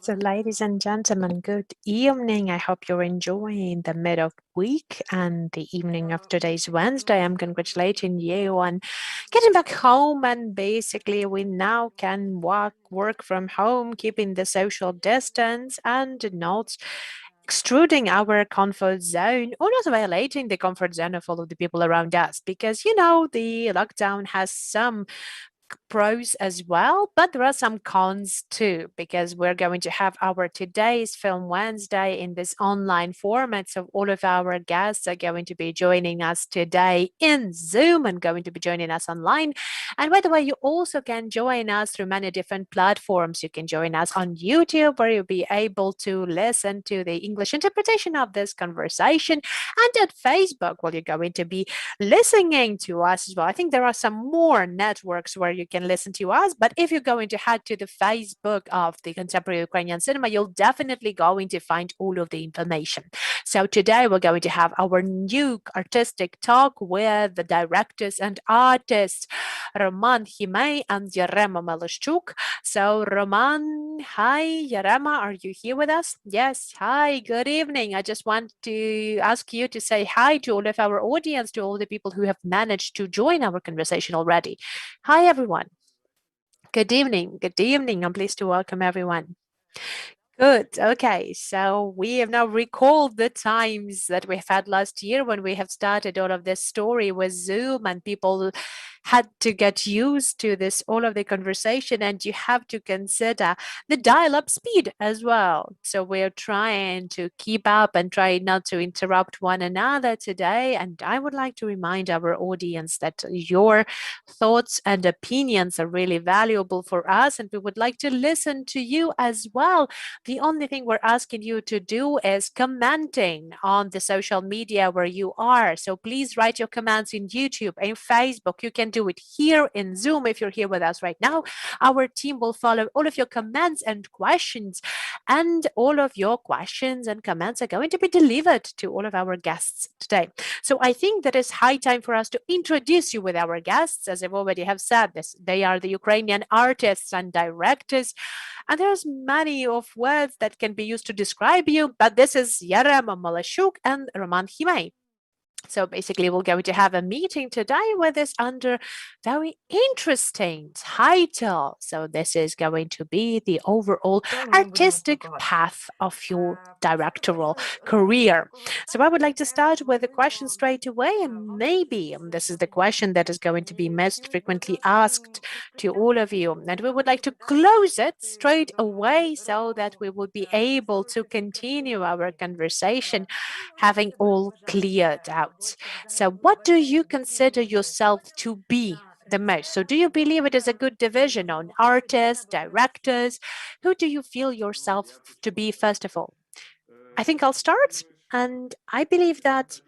So, ladies and gentlemen, good evening. I hope you're enjoying the mid of week and the evening of today's Wednesday. I'm congratulating you on getting back home, and basically we now can work from home, keeping the social distance and not extruding our comfort zone or not violating the comfort zone of all of the people around us, because the lockdown has some pros as well, but there are some cons too, because we're going to have our today's Film Wednesday in this online format. So all of our guests are going to be joining us today in Zoom and going to be joining us online. And by the way, you also can join us through many different platforms. You can join us on YouTube, where you'll be able to listen to the English interpretation of this conversation, and at Facebook, where you're going to be listening to us as well. I think there are some more networks where you can listen to us, but if you're going to head to the Facebook of the Contemporary Ukrainian Cinema, you'll definitely going to find all of the information. So today we're going to have our new artistic talk with the directors and artists, Rōman, Himey, and Yarema Malashchuk. So Rōman, hi. Yarema, are you here with us? Yes, hi, good evening. I just want to ask you to say hi to all of our audience, to all the people who have managed to join our conversation already. Hi, everyone. Good evening. Good evening. I'm pleased to welcome everyone. Good. Okay. So we have now recalled the times that we've had last year when we have started all of this story with Zoom, and people had to get used to this, all of the conversation, and you have to consider the dial-up speed as well. So we're trying to keep up and try not to interrupt one another today. And I would like to remind our audience that your thoughts and opinions are really valuable for us, and we would like to listen to you as well. The only thing we're asking you to do is commenting on the social media where you are. So please write your comments in YouTube and Facebook. You can do it here in Zoom if you're here with us right now. Our team will follow all of your comments and questions, and all of your questions and comments are going to be delivered to all of our guests today. So I think that it's high time for us to introduce you with our guests. As I've already have said, they are the Ukrainian artists and directors, and there's many of words that can be used to describe you, but this is Yarema, Malashchuk, and Rōman, Himey. So basically, we're going to have a meeting today with this under very interesting title. So this is going to be the overall artistic path of your directorial career. So I would like to start with a question straight away, and maybe this is the question that is going to be most frequently asked to all of you. And we would like to close it straight away so that we will be able to continue our conversation having all cleared out. So what do you consider yourself to be the most? So do you believe it is a good division on artists, directors? Who do you feel yourself to be, first of all? I think I'll start. And I believe that,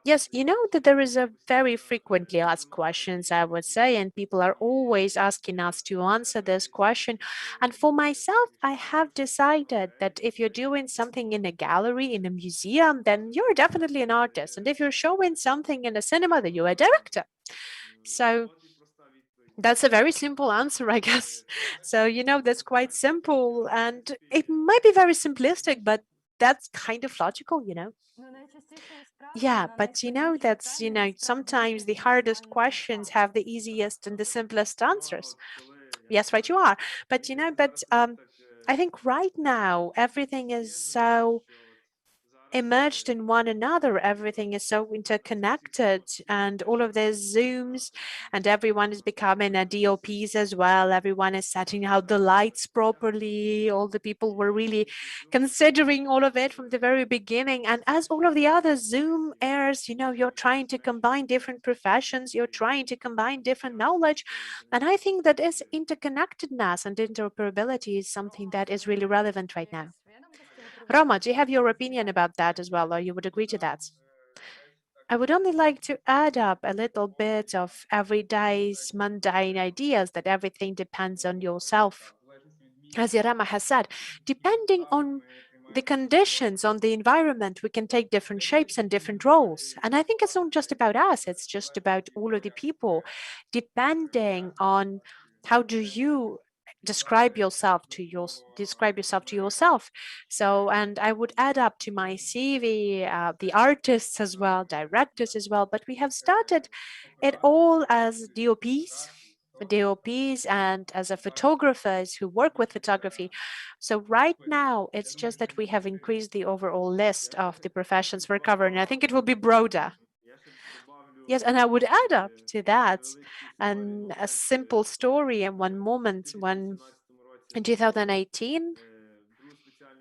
yes, you know that there is a very frequently asked questions, I would say, and people are always asking us to answer this question. And for myself, I have decided that if you're doing something in a gallery, in a museum, then you're definitely an artist. And if you're showing something in a cinema, then you're a director. So that's a very simple answer, I guess. So, that's quite simple, and it might be very simplistic, but that's kind of logical. Yeah, but sometimes the hardest questions have the easiest and the simplest answers. Yes, right, you are. But I think right now everything is so emerged in one another. Everything is so interconnected, and all of these Zooms, and everyone is becoming a DOPs as well. Everyone is setting out the lights properly. All the people were really considering all of it from the very beginning. And as all of the other Zoom airs, you're trying to combine different professions, you're trying to combine different knowledge. And I think that this interconnectedness and interoperability is something that is really relevant right now. Roma, do you have your opinion about that as well, or you would agree to that? I would only like to add up a little bit of everyday's mundane ideas that everything depends on yourself. As Yarema has said, depending on the conditions, on the environment, we can take different shapes and different roles. And I think it's not just about us, it's just about all of the people, depending on how do you describe yourself to yourself. So, and I would add up to my CV the artists as well, directors as well. But we have started it all as DOPs and as a photographers who work with photography. So right now, it's just that we have increased the overall list of the professions we're covering. I think it will be broader. Yes, and I would add up to that and a simple story and one moment when in 2018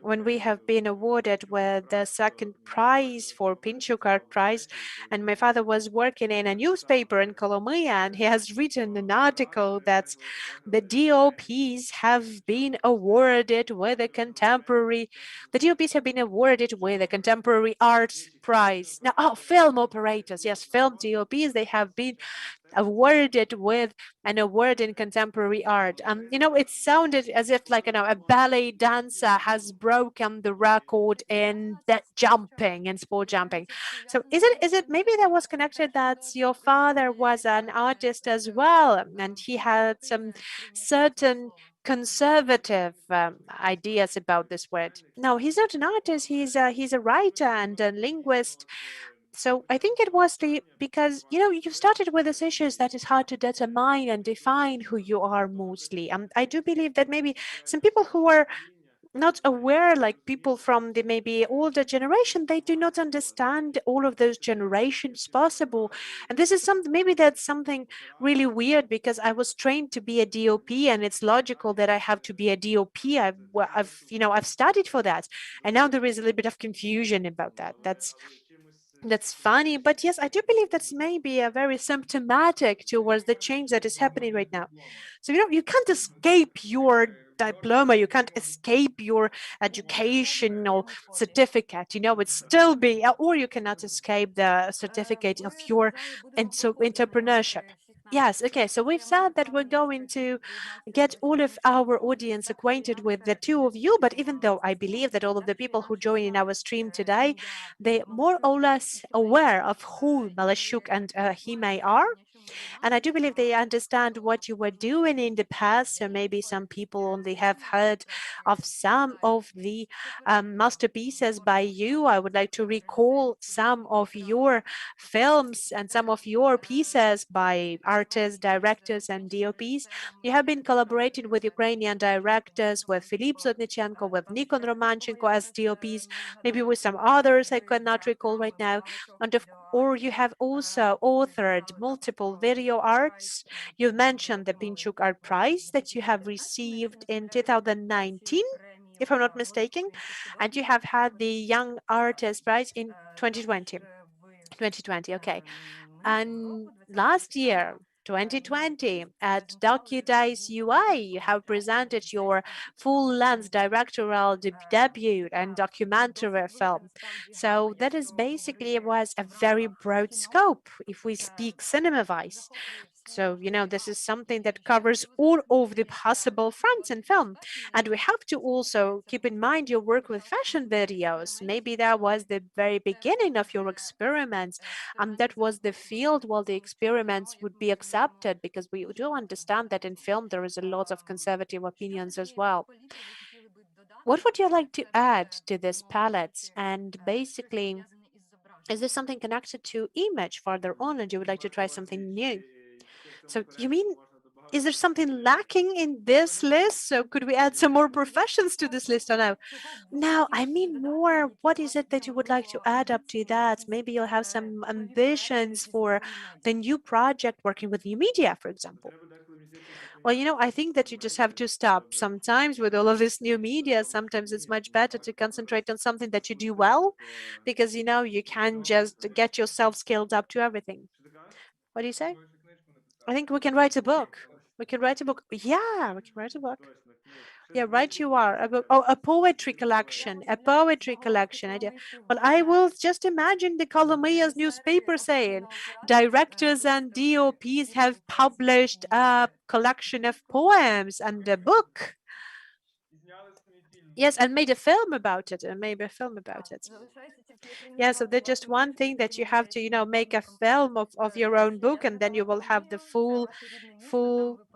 when we have been awarded with the second prize for Pinchuk Art Prize, and my father was working in a newspaper in Colombia, and he has written an article that the DOPs have been awarded with a contemporary, the DOPs have been awarded with a contemporary arts prize. Now, oh, film operators, yes, film DOPs, they have been awarded with an award in contemporary art. It sounded as if like a ballet dancer has broken the record in that jumping and sport jumping. So is it maybe that was connected that your father was an artist as well, and he had some certain conservative ideas about this word? No, he's not an artist. He's a writer and a linguist. So I think it was because you started with these issues that is hard to determine and define who you are mostly. I do believe that maybe some people who are not aware, like people from the maybe older generation, they do not understand all of those generations possible. And this is something, maybe that's something really weird, because I was trained to be a DOP, and it's logical that I have to be a DOP. I've studied for that, and now there is a little bit of confusion about that. That's funny, but yes, I do believe that's maybe a very symptomatic towards the change that is happening right now. So you can't escape your diploma, you can't escape your educational certificate. It's still be, or you cannot escape the certificate of your entrepreneurship. Yes, okay, so we've said that we're going to get all of our audience acquainted with the two of you, but even though I believe that all of the people who join in our stream today, they're more or less aware of who Malashchuk and Himey are, and I do believe they understand what you were doing in the past. So maybe some people only have heard of some of the masterpieces by you. I would like to recall some of your films and some of your pieces by artists, directors, and DOPs. You have been collaborating with Ukrainian directors, with Filip Zodnichenko, with Nikon Romanchenko as DOPs, maybe with some others I cannot recall right now. Or you have also authored multiple video arts. You mentioned the Pinchuk Art Prize that you have received in 2019, if I'm not mistaken, and you have had the Young Artist Prize in 2020. 2020, okay. And last year, 2020, at DocuDice UI, you have presented your full-length directorial debut and documentary film. So that is basically was a very broad scope if we speak cinema-wise. So, this is something that covers all of the possible fronts in film. And we have to also keep in mind your work with fashion videos. Maybe that was the very beginning of your experiments, and that was the field where the experiments would be accepted, because we do understand that in film there is a lot of conservative opinions as well. What would you like to add to this palette? And basically, is this something connected to image further on, and you would like to try something new? So you mean, is there something lacking in this list? So could we add some more professions to this list or no? No, I mean more, what is it that you would like to add up to that? Maybe you'll have some ambitions for the new project working with new media, for example. Well, I think that you just have to stop. Sometimes with all of this new media, sometimes it's much better to concentrate on something that you do well, because, you can just get yourself skilled up to everything. What do you say? I think we can write a book. We can write a book. Yeah, we can write a book. Yeah, right you are. A book. Oh, a poetry collection. A poetry collection idea. Well, I will just imagine the Colombia's newspaper saying directors and DOPs have published a collection of poems and a book. Yes, and made a film about it, and made a film about it. Yeah, so there's just one thing that you have to, make a film of your own book, and then you will have the full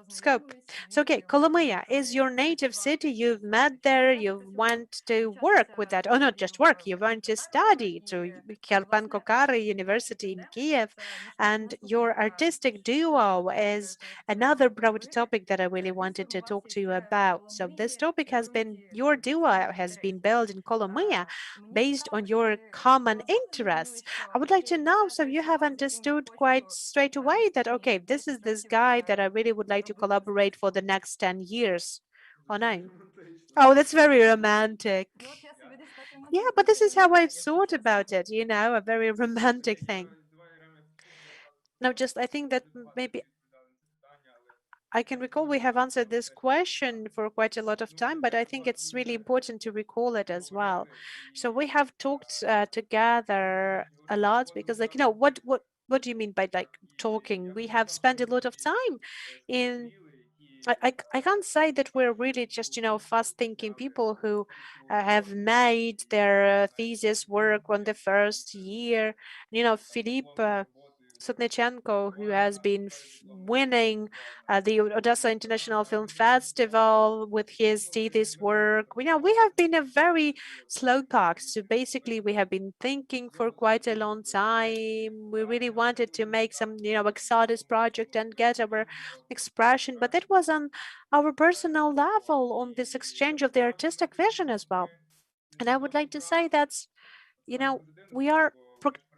scope. So, okay, Kolomea is your native city. You've met there. You've went to work with that. Oh, not just work. You went to study to Kerpan Kokari University in Kiev, and your artistic duo is another broad topic that I really wanted to talk to you about. So, this topic has been your duo has been built in Kolomea based on your common interests. I would like to know so you have understood quite straight away that, okay, this is this guy that I really would like to collaborate for the next 10 years. Oh, no. Oh, that's very romantic. Yeah, but this is how I've thought about it, a very romantic thing. No, just I think that maybe I can recall we have answered this question for quite a lot of time, but I think it's really important to recall it as well. So we have talked together a lot because, like, what do you mean by like talking? We have spent a lot of time in. I can't say that we're really just fast thinking people who have made their thesis work on the first year. Philippe. Sotnichenko, who has been winning the Odessa International Film Festival with his thesis work. We have been a very slow pack. So basically, we have been thinking for quite a long time. We really wanted to make some, exotic project and get our expression, but that was on our personal level, on this exchange of the artistic vision as well. And I would like to say that's we are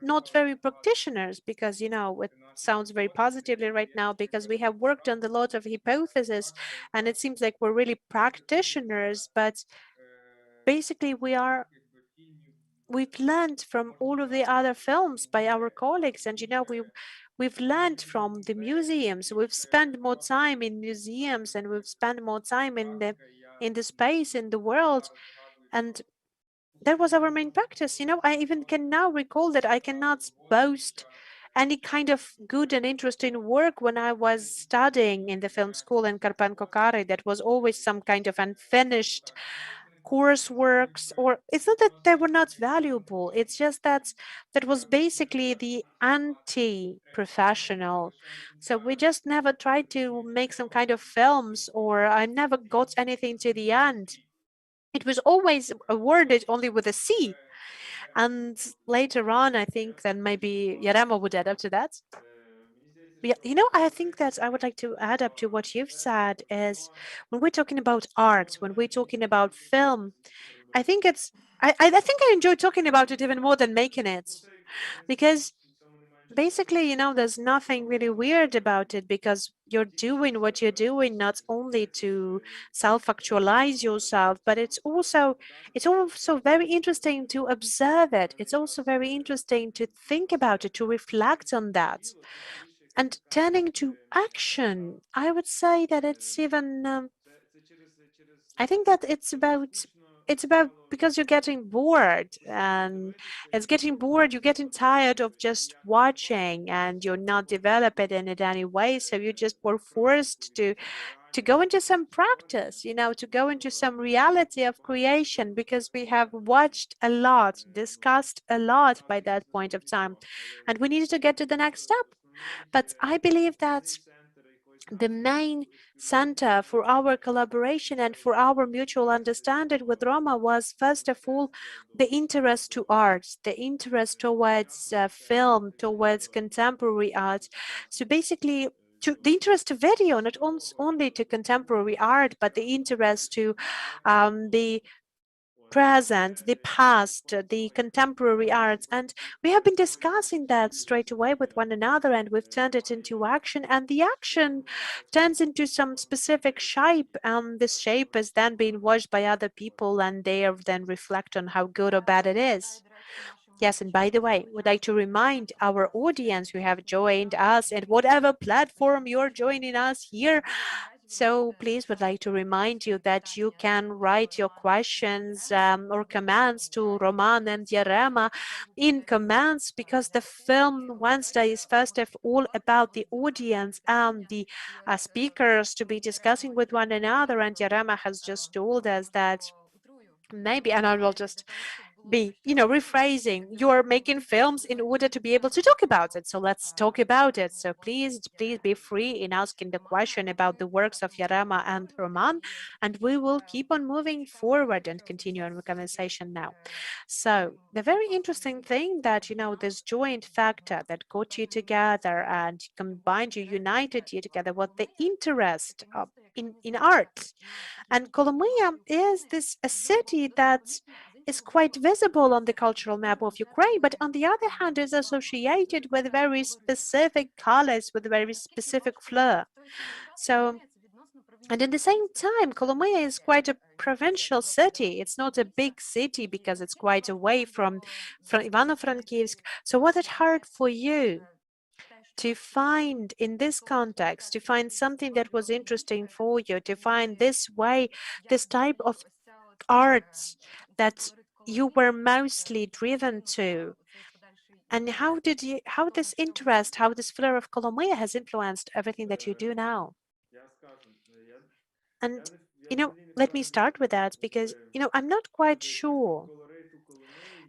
not very practitioners because, it sounds very positively right now because we have worked on a lot of hypotheses and it seems like we're really practitioners, but basically we've learned from all of the other films by our colleagues and we've learned from the museums. We've spent more time in museums and we've spent more time in the space in the world, and that was our main practice. I even can now recall that I cannot boast any kind of good and interesting work when I was studying in the film school in Karpan-Kokare. That was always some kind of unfinished courseworks, or it's not that they were not valuable. It's just that that was basically the anti-professional. So we just never tried to make some kind of films, or I never got anything to the end. It was always awarded only with a C. And later on, I think then maybe Yarema would add up to that. Yeah, I think that I would like to add up to what you've said is when we're talking about art, when we're talking about film, I think I think I enjoy talking about it even more than making it because basically, there's nothing really weird about it because you're doing what you're doing not only to self-actualize yourself, but it's also very interesting to observe it. It's also very interesting to think about it, to reflect on that. And turning to action, I would say that it's even I think that it's about because you're getting bored and it's getting bored, you're getting tired of just watching and you're not developing in it anyway. So you just were forced to go into some practice, to go into some reality of creation because we have watched a lot, discussed a lot by that point of time, and we needed to get to the next step. But I believe that the main center for our collaboration and for our mutual understanding with Roma was, first of all, the interest to art, the interest towards film, towards contemporary art. So basically, the interest to video, not only to contemporary art, but the interest to the present, the past, the contemporary arts. And we have been discussing that straight away with one another, and we've turned it into action. And the action turns into some specific shape. This shape is then being watched by other people, and they then reflect on how good or bad it is. Yes, and by the way, would like to remind our audience who have joined us at whatever platform you're joining us here. So please would like to remind you that you can write your questions or comments to Rōman and Yarema in comments, because the film Wednesday is first of all about the audience and the speakers to be discussing with one another. And Yarema has just told us that maybe, and I will just be, rephrasing. You're making films in order to be able to talk about it. So let's talk about it. So please be free in asking the question about the works of Yarema and Rōman, and we will keep on moving forward and continue our conversation now. So the very interesting thing that, this joint factor that got you together and combined you, united you together, was the interest of in art. And Kolomyia is this a city that is quite visible on the cultural map of Ukraine, but on the other hand is associated with very specific colors, with very specific flair. So, and at the same time, Kolomyia is quite a provincial city. It's not a big city because it's quite away from Ivano-Frankivsk. So was it hard for you to find in this context, to find something that was interesting for you, to find this way, this type of arts that you were mostly driven to? And how this interest, how this flair of Kolomyia has influenced everything that you do now? And, let me start with that because, I'm not quite sure.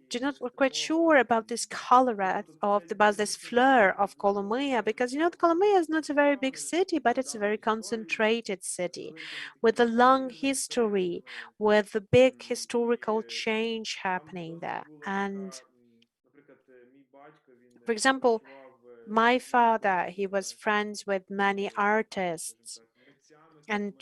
Do not quite sure about this color about this flair of Kolomyia because, the Kolomyia is not a very big city, but it's a very concentrated city with a long history, with a big historical change happening there. And, for example, my father, he was friends with many artists and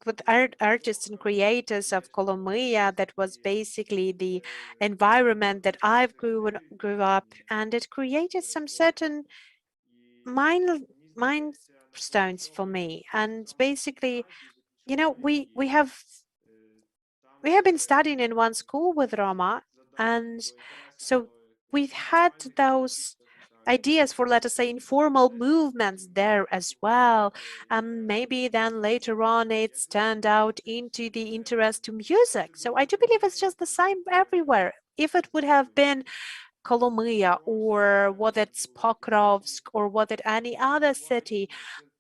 with artists and creators of Kolomyia. That was basically the environment that I've grew up, and it created some certain mind milestones for me. And basically, we have been studying in one school with Roma, and so we've had those ideas for, let us say, informal movements there as well. Maybe then later on it's turned out into the interest to music. So I do believe it's just the same everywhere. If it would have been Kolomyia or was it Pokrovsk or was it any other city,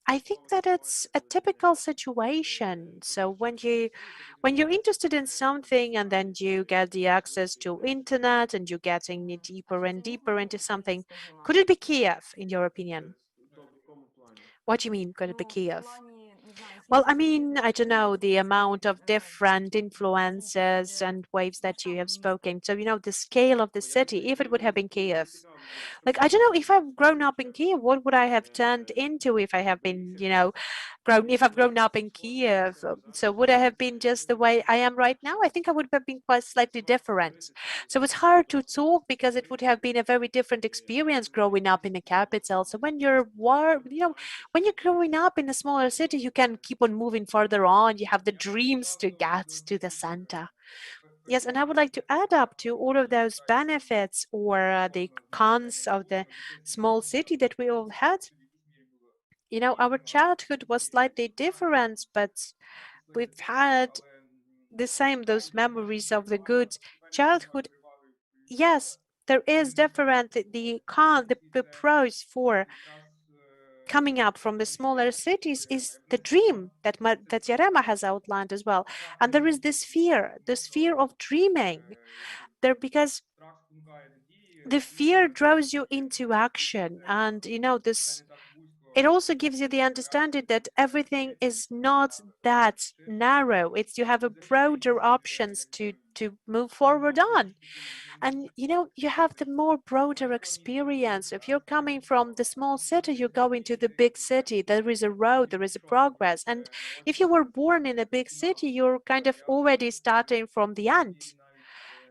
I think that it's a typical situation. So when you're interested in something and then you get the access to internet and you're getting deeper and deeper into something, could it be Kiev in your opinion? What do you mean, could it be Kiev? Well, I mean, I don't know the amount of different influences and waves that you have spoken. So, the scale of the city, if it would have been Kiev. Like, I don't know, if I've grown up in Kiev, what would I have turned into if I have been, if I've grown up in Kiev? So would I have been just the way I am right now? I think I would have been quite slightly different. So it's hard to talk because it would have been a very different experience growing up in the capital. So when you're growing up in a smaller city, you can keep on moving further on. You have the dreams to get to the center. Yes, and I would like to add up to all of those benefits or the cons of the small city that we all had. Our childhood was slightly different, but we've had the same, those memories of the good childhood. Yes, there is different, the pros for coming up from the smaller cities is the dream that Yarema has outlined as well. And there is this fear of dreaming there because the fear draws you into action. And this, it also gives you the understanding that everything is not that narrow. It's you have a broader options to move forward on. And you have the more broader experience. If you're coming from the small city, you go into the big city, there is a road, there is a progress. And if you were born in a big city, you're kind of already starting from the end.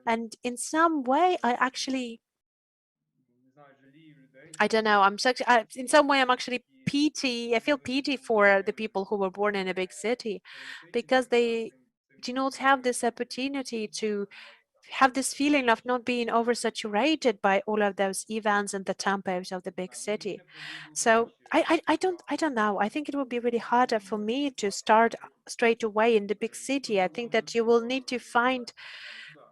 And in some way, I don't know. In some way, I'm actually pity. I feel pity for the people who were born in a big city because they do not have this opportunity to have this feeling of not being oversaturated by all of those events and the tempos of the big city. So I don't know. I think it would be really harder for me to start straight away in the big city. I think that you will need to find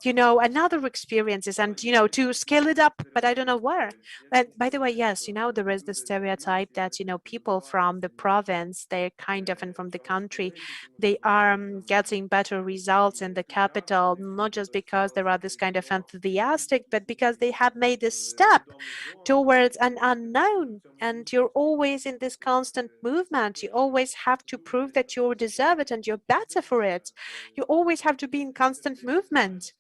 another experiences and, to scale it up, but I don't know where. And by the way, yes, there is the stereotype that, people from the province, they're kind of, and from the country, they are getting better results in the capital, not just because they are this kind of enthusiastic, but because they have made this step towards an unknown. And you're always in this constant movement. You always have to prove that you deserve it and you're better for it. You always have to be in constant movement.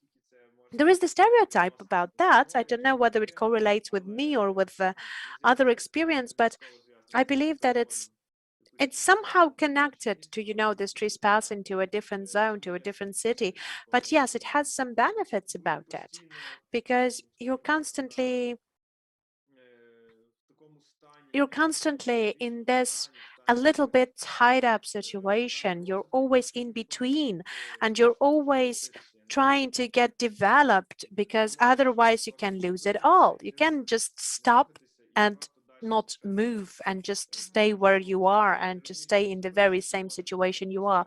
There is the stereotype about that. I don't know whether it correlates with me or with other experience, but I believe that it's somehow connected to, this trespassing to a different zone, to a different city. But yes, it has some benefits about it because you're constantly in this a little bit tied up situation. You're always in between and you're always trying to get developed because otherwise you can lose it all. You can just stop and not move and just stay where you are and just stay in the very same situation you are.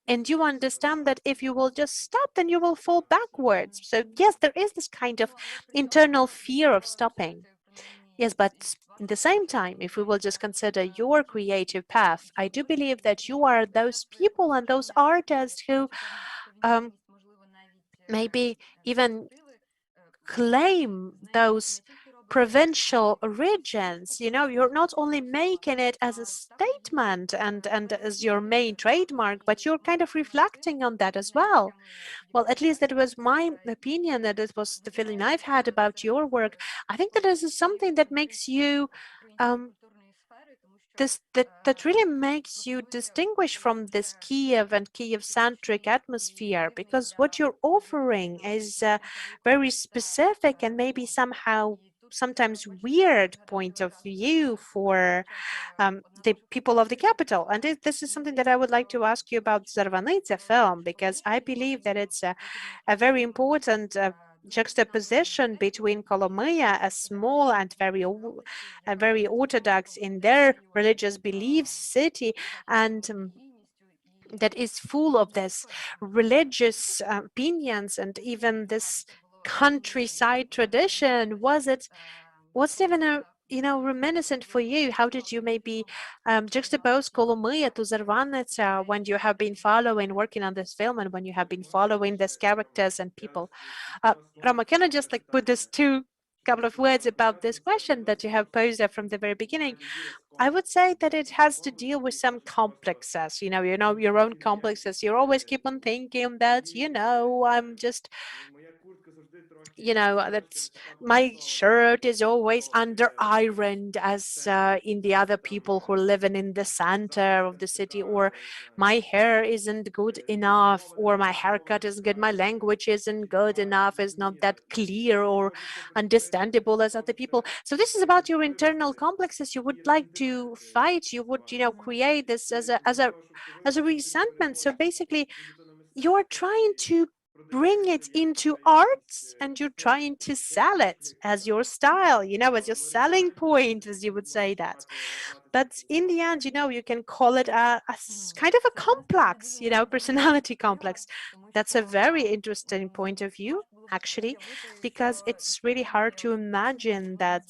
And you understand that if you will just stop, then you will fall backwards. So yes, there is this kind of internal fear of stopping. Yes, but at the same time, if we will just consider your creative path, I do believe that you are those people and those artists who um, maybe even claim those provincial regions. You're not only making it as a statement and as your main trademark, but you're kind of reflecting on that as well. Well, at least that was my opinion, that it was the feeling I've had about your work. I think that this is something that makes you um, that really makes you distinguish from this Kiev and Kiev-centric atmosphere, because what you're offering is a very specific and maybe somehow sometimes weird point of view for the people of the capital. And this is something that I would like to ask you about Zarvanitsa film, because I believe that it's a very important juxtaposition between Kolomyia, a small and very orthodox in their religious beliefs city, and that is full of this religious opinions and even this countryside tradition. Was it even a reminiscent for you? How did you maybe juxtapose Kolomyia to Zarvanitsa when you have been working on this film, and when you have been following these characters and people? Rama, can I just put this two couple of words about this question that you have posed from the very beginning? I would say that it has to deal with some complexes, your own complexes. You always keep on thinking that, I'm just that's my shirt is always under ironed as in the other people who are living in the center of the city, or my hair isn't good enough, or my haircut isn't good, my language isn't good enough, is not that clear or understandable as other people. So this is about your internal complexes. You would like to fight, you would create this as a resentment. So basically you're trying to bring it into arts and you're trying to sell it as your style, as your selling point, as you would say that. But in the end, you can call it kind of a complex, personality complex. That's a very interesting point of view, actually, because it's really hard to imagine that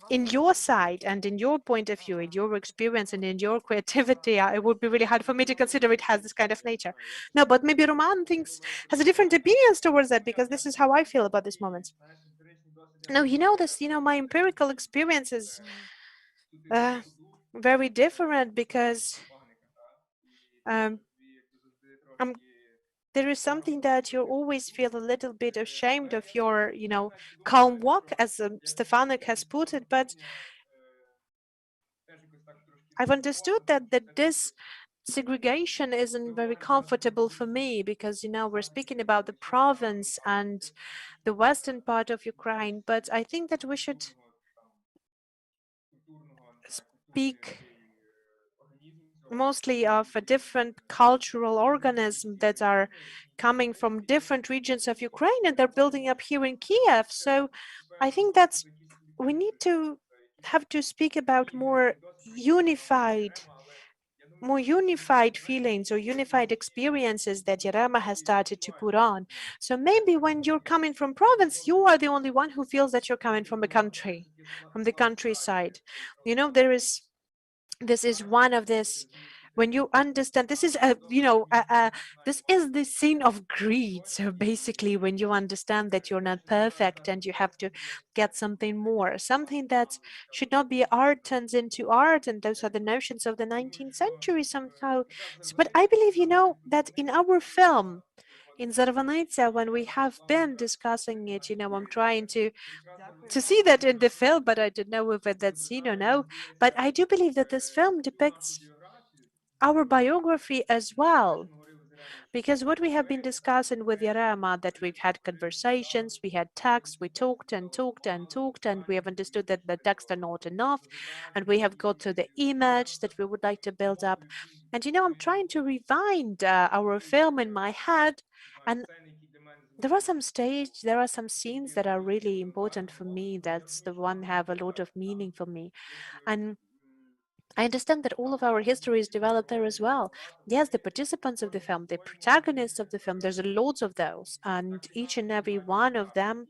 in your side and in your point of view, in your experience and in your creativity, it would be really hard for me to consider it has this kind of nature. No, but maybe Rōman thinks has a different opinions towards that, because this is how I feel about this moment. No, this, my empirical experience is uh, very different because um, I'm there is something that you always feel a little bit ashamed of your, calm walk, as Stefanik has put it. But I've understood that this segregation isn't very comfortable for me, because we're speaking about the province and the western part of Ukraine, but I think that we should speak mostly of a different cultural organism that are coming from different regions of Ukraine, and they're building up here in Kiev. So I think that's we need to have to speak about more unified more unified feelings or unified experiences that Yarema has started to put on. So maybe when you're coming from province, you are the only one who feels that you're coming from a country, from the countryside. You know, this is one of this when you understand this is this is the sin of greed. So basically when you understand that you're not perfect and you have to get something more, something that should not be art turns into art, and those are the notions of the 19th century somehow. But I believe, that in our film in Zarvanitsa, when we have been discussing it, I'm trying to see that in the film, but I don't know if that's seen or no. But I do believe that this film depicts our biography as well. Because what we have been discussing with Yarema, that we've had conversations, we had texts, we talked and talked and talked, and we have understood that the texts are not enough, and we have got to the image that we would like to build up. And I'm trying to rewind our film in my head, and there are some scenes that are really important for me. That's the one have a lot of meaning for me. And I understand that all of our history is developed there as well. Yes, the participants of the film, the protagonists of the film, there's loads of those, and each and every one of them,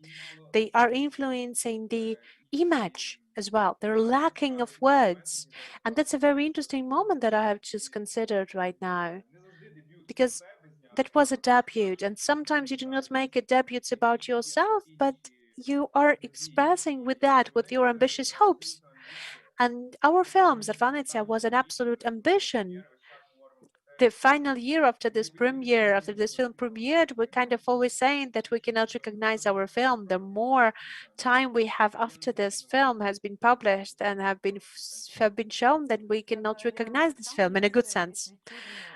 they are influencing the image as well. They're lacking of words. And that's a very interesting moment that I have just considered right now, because that was a debut, and sometimes you do not make a debut about yourself, but you are expressing with that, with your ambitious hopes. And our film, Zarvanica, was an absolute ambition. The final year after this premiere, after this film premiered, we're kind of always saying that we cannot recognize our film. The more time we have after this film has been published and have been shown, that we cannot recognize this film in a good sense.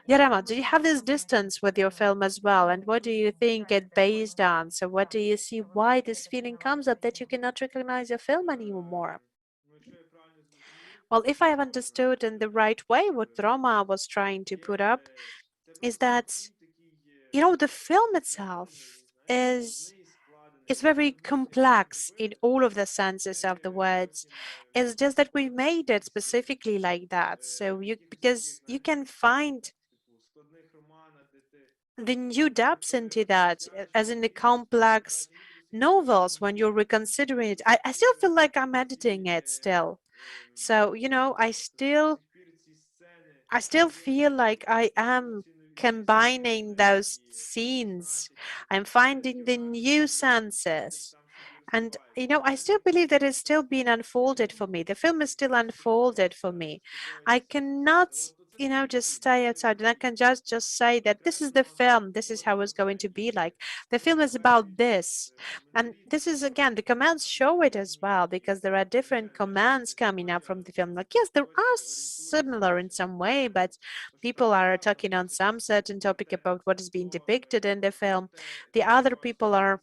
Yarema, do you have this distance with your film as well? And what do you think it based on? So what do you see why this feeling comes up that you cannot recognize your film anymore? Well, if I have understood in the right way what Roma was trying to put up, is that, the film itself is very complex in all of the senses of the words. It's just that we made it specifically like that. So because you can find the new depths into that, as in the complex novels when you're reconsidering it. I still feel like I'm editing it still. So, I still feel like I am combining those scenes. I'm finding the new senses. And, I still believe that it's still being unfolded for me. The film is still unfolded for me. I cannot, just stay outside and I can just say that this is the film, this is how it's going to be like. The film is about this. And this is, again, the commands show it as well, because there are different commands coming up from the film. Like, yes, there are similar in some way, but people are talking on some certain topic about what is being depicted in the film. The other people are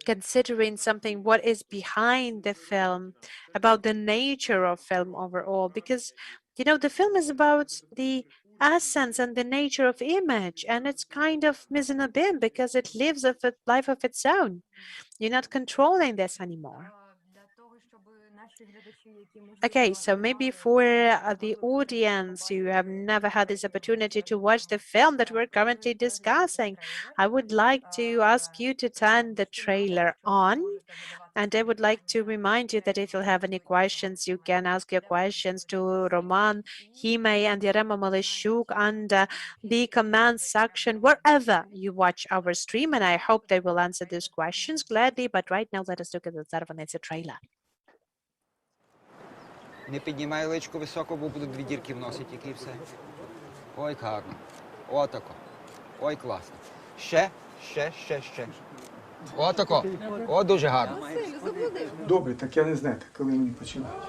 considering something what is behind the film, about the nature of film overall, because the film is about the essence and the nature of image, and it's kind of missing a bit because it lives a life of its own. You're not controlling this anymore. Okay, so maybe for the audience who have never had this opportunity to watch the film that we're currently discussing, I would like to ask you to turn the trailer on. And I would like to remind you that if you have any questions, you can ask your questions to Rōman, Himey, and Yarema Malashchuk under the comment section wherever you watch our stream. And I hope they will answer these questions gladly. But right now, let us look at the Zarvanitsa trailer. Не піднімай личку високо, бо будуть дві дірки в носі тільки і все. Ой, гарно. Отако. Ой, класно. Ще. Отако. О, дуже гарно. Добре, так я не знаю, коли мені починати.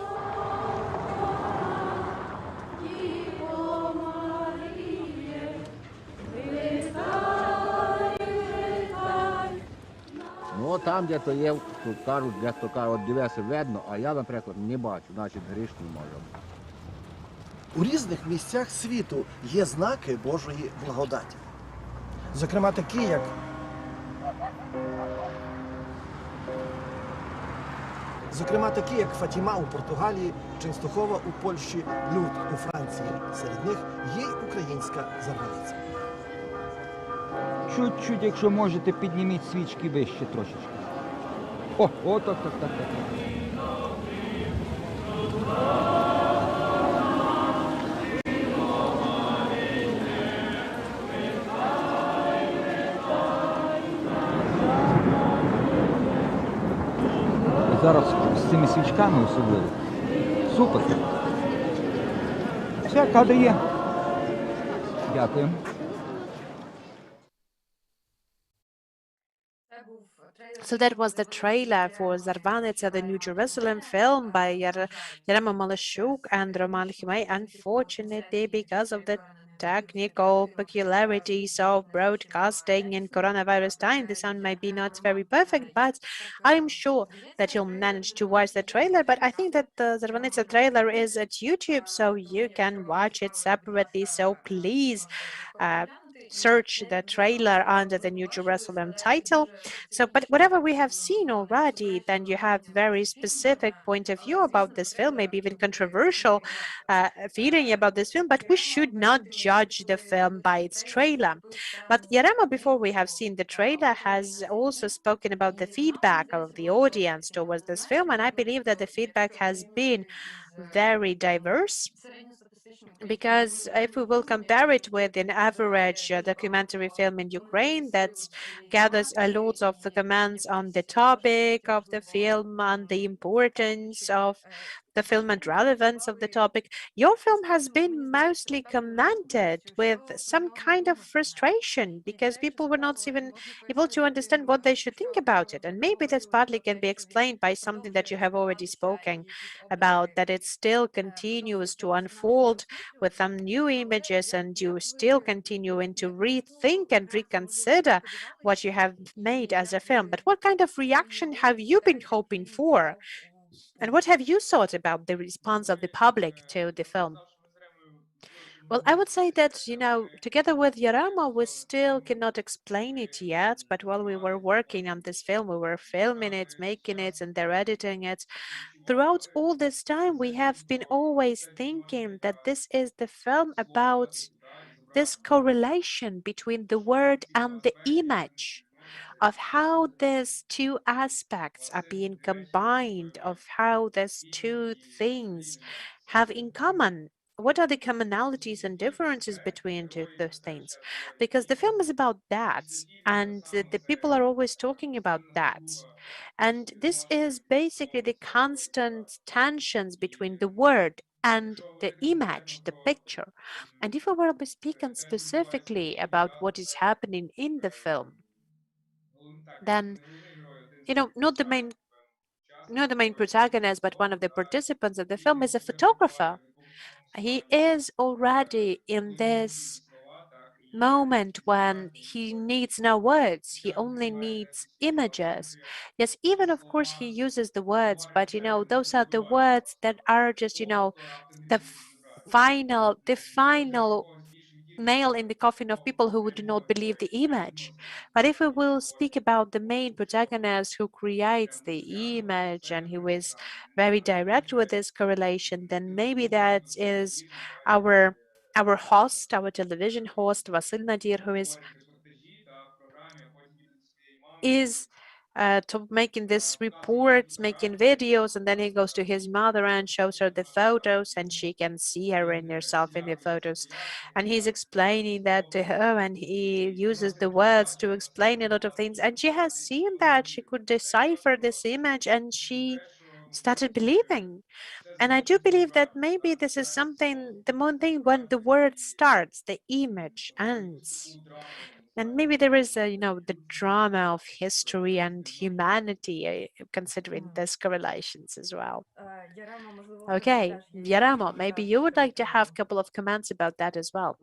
Ну, там, де то є, тут кажуть, де хто каже, от дивися, видно, а я, наприклад, не бачу, значить грішний може бути. У різних місцях світу є знаки Божої благодаті. Зокрема, такі, як Зокрема, такі, як Фатіма у Португалії, Ченстухова у Польщі, Люд у Франції. Серед них є й українська зарваниця. Чуть-чуть, якщо можете, підніміть свічки вище трошечки. О, так. Зараз з цими свічками особливо. Супер. Все, кадр є. Дякую. So that was the trailer for Zarvanitsa, the New Jerusalem film by Yarema Malashchuk and Rōman Himey. Unfortunately, because of the technical peculiarities of broadcasting in coronavirus time, the sound might be not very perfect, but I'm sure that you'll manage to watch the trailer. But I think that the Zarvanitsa trailer is at YouTube, so you can watch it separately. So please uh, search the trailer under the New Jerusalem title. So, but whatever we have seen already, then you have very specific point of view about this film, maybe even controversial feeling about this film, but we should not judge the film by its trailer. But Yarema, before we have seen the trailer, has also spoken about the feedback of the audience towards this film, and I believe that the feedback has been very diverse, because if we will compare it with an average documentary film in Ukraine that gathers a lot of the comments on the topic of the film, on the importance of the film and relevance of the topic, your film has been mostly commented with some kind of frustration because people were not even able to understand what they should think about it. And maybe this partly can be explained by something that you have already spoken about, that it still continues to unfold with some new images, and you still continuing to rethink and reconsider what you have made as a film. But what kind of reaction have you been hoping for? And what have you thought about the response of the public to the film? Well, I would say that, together with Yarama, we still cannot explain it yet. But while we were working on this film, we were filming it, making it, and they're editing it. Throughout all this time, we have been always thinking that this is the film about this correlation between the word and the image, of how these two aspects are being combined, of how these two things have in common. What are the commonalities and differences between those things? Because the film is about that, and the people are always talking about that. And this is basically the constant tensions between the word and the image, the picture. And if we were speaking specifically about what is happening in the film, then not the main protagonist, but one of the participants of the film is a photographer. He is already in this moment when he needs no words, he only needs images. Yes, even of course he uses the words, but those are the words that are just the final nail in the coffin of people who would not believe the image. But if we will speak about the main protagonist who creates the image and who is very direct with this correlation, then maybe that is our host, our television host, Vasil Nadir, who is making these reports, making videos, and then he goes to his mother and shows her the photos, and she can see her in herself in the photos. And he's explaining that to her, and he uses the words to explain a lot of things. And she has seen that she could decipher this image, and she started believing. And I do believe that maybe this is something, the one thing, when the word starts, the image ends. And maybe there is the drama of history and humanity, considering these correlations as well. Okay, Yaramo, maybe you would like to have a couple of comments about that as well.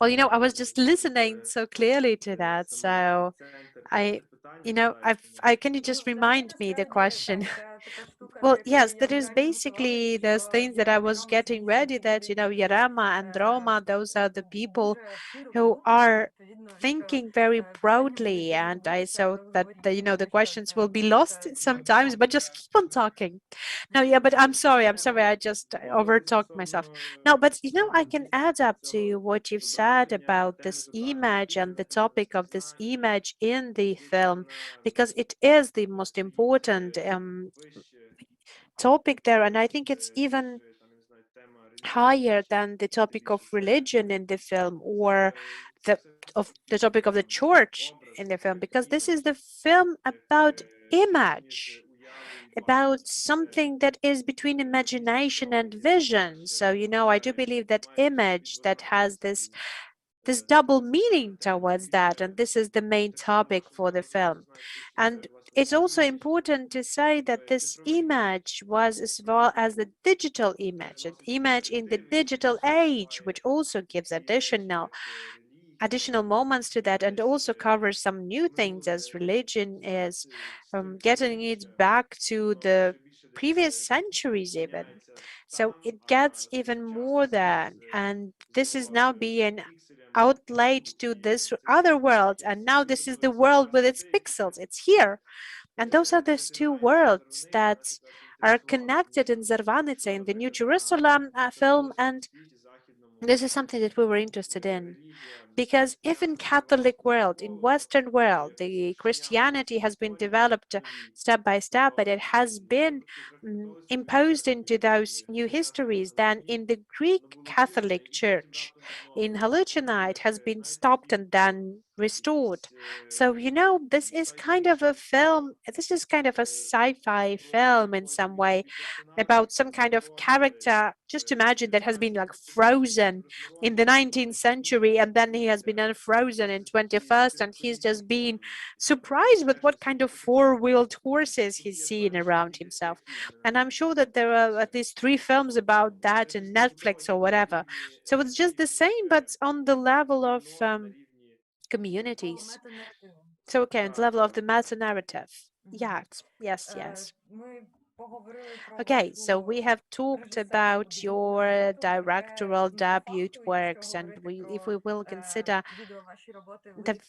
Well, I was just listening so clearly to that, so I can you just remind me the question? Well, yes, that is basically those things that I was getting ready that, Yarema and Roma, those are the people who are thinking very broadly. And I thought that, the questions will be lost sometimes, but just keep on talking. No, yeah, but I'm sorry, I just overtalked myself. No, but, I can add up to what you've said about this image and the topic of this image in the film, because it is the most important topic there, and I think it's even higher than the topic of religion in the film, or the the topic of the church in the film, because this is the film about image, about something that is between imagination and vision. So, I do believe that image that has this double meaning towards that, and this is the main topic for the film. And it's also important to say that this image was as well as the digital image, an image in the digital age, which also gives additional moments to that, and also covers some new things, as religion is getting it back to the previous centuries even. So it gets even more than, and this is now being outlaid to this other world, and now this is the world with its pixels. It's here, and those are these two worlds that are connected in Zervanice, in the New Jerusalem film. And this is something that we were interested in, because if in Catholic world, in Western world, the Christianity has been developed step by step, but it has been imposed into those new histories, then in the Greek Catholic Church, in Hallucinate, it has been stopped and then restored. So, this is kind of a film, this is kind of a sci-fi film in some way, about some kind of character. Just imagine that has been like frozen in the 19th century, and then he has been unfrozen in 21st, and he's just been surprised with what kind of four-wheeled horses he's seeing around himself. And I'm sure that there are at least 3 films about that in Netflix or whatever. So it's just the same, but on the level of communities. So, okay, on the level of the meta narrative. Yeah, yes, yes. Okay, so we have talked about your directorial debut works, and if we will consider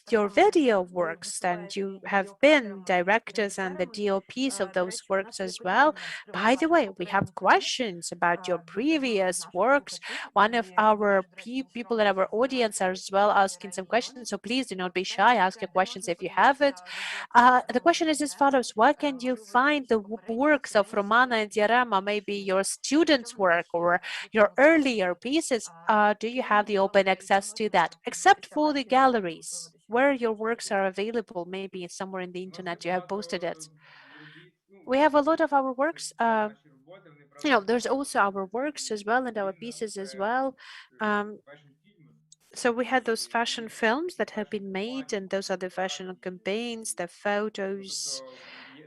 your video works, and you have been directors and the DOPs of those works as well. By the way, we have questions about your previous works. One of our people in our audience are as well asking some questions, so please do not be shy. Ask your questions if you have it. The question is as follows: where can you find the works of Romana and Yarema, maybe your students' work or your earlier pieces? Do you have the open access to that, except for the galleries where your works are available? Maybe somewhere in the internet you have posted it. We have a lot of our works. There's also our works as well and our pieces as well. So we had those fashion films that have been made, and those are the fashion campaigns, the photos.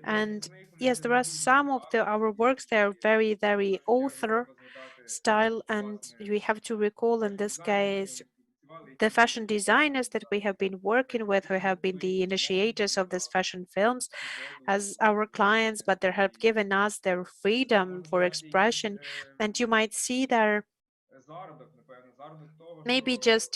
And yes, there are some of our works that are very, very author style, and we have to recall in this case the fashion designers that we have been working with, who have been the initiators of these fashion films as our clients, but they have given us their freedom for expression. And you might see there maybe just,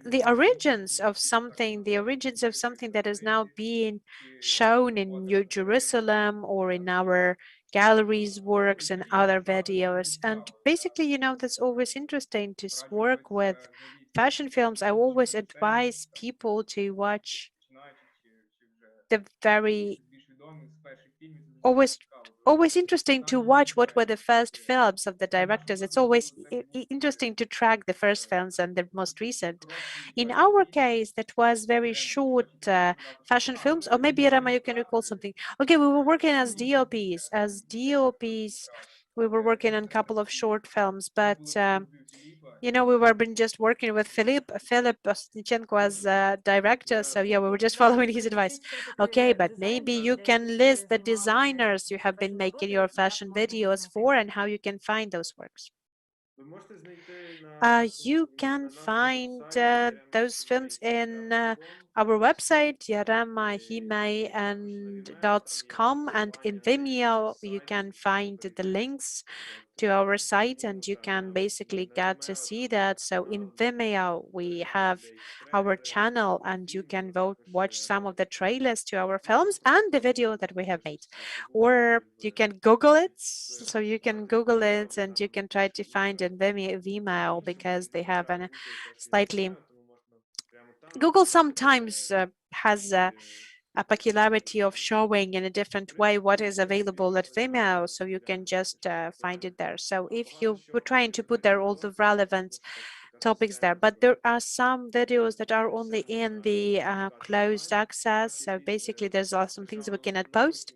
the origins of something that is now being shown in New Jerusalem or in our galleries works and other videos. And basically, that's always interesting to work with fashion films. I always advise people to watch the very always interesting to watch what were the first films of the directors. It's always interesting to track the first films and the most recent. In our case, that was very short fashion films, or maybe Rama, you can recall something. Okay, we were working as DOPs. We were working on a couple of short films, but we were been just working with Philip Ostnichenko as director. So yeah, we were just following his advice. Okay, but maybe you can list the designers you have been making your fashion videos for and how you can find those works. You can find those films in our website, Yarema, Himey, and .com, and in Vimeo you can find the links to our site and you can basically get to see that. So in Vimeo we have our channel and you can watch some of the trailers to our films and the video that we have made. Or you can Google it. So you can Google it and you can try to find in Vimeo because they have a slightly Google sometimes has a peculiarity of showing in a different way what is available at Vimeo, so you can just find it there. So if you were trying to put there all the relevant topics there, but there are some videos that are only in the closed access. So basically, there's also some things we cannot post.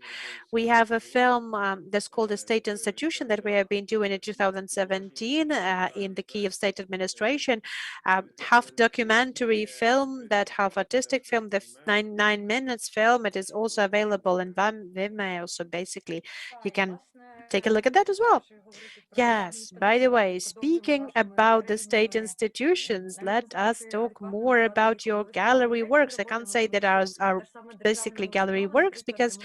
We have a film that's called The State Institution that we have been doing in 2017 in the Kiev State Administration, half documentary film, that half artistic film, the 9 minutes film. It is also available in Vimeo. So basically, you can take a look at that as well. Yes, by the way, speaking about the state institutions, let us talk more about your gallery works. I can't say that ours are basically gallery works because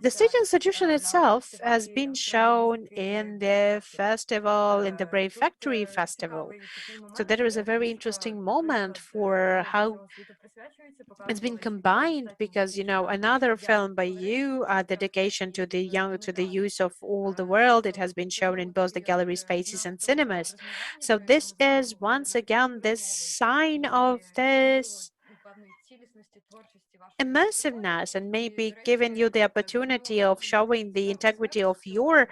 the state institution itself has been shown in the festival, in the Brave Factory Festival. So that was a very interesting moment for how it's been combined because another film by you, dedication to the young, to the use of all the world, it has been shown in both the gallery spaces and cinemas. So this is once again this sign of this immersiveness and maybe giving you the opportunity of showing the integrity of your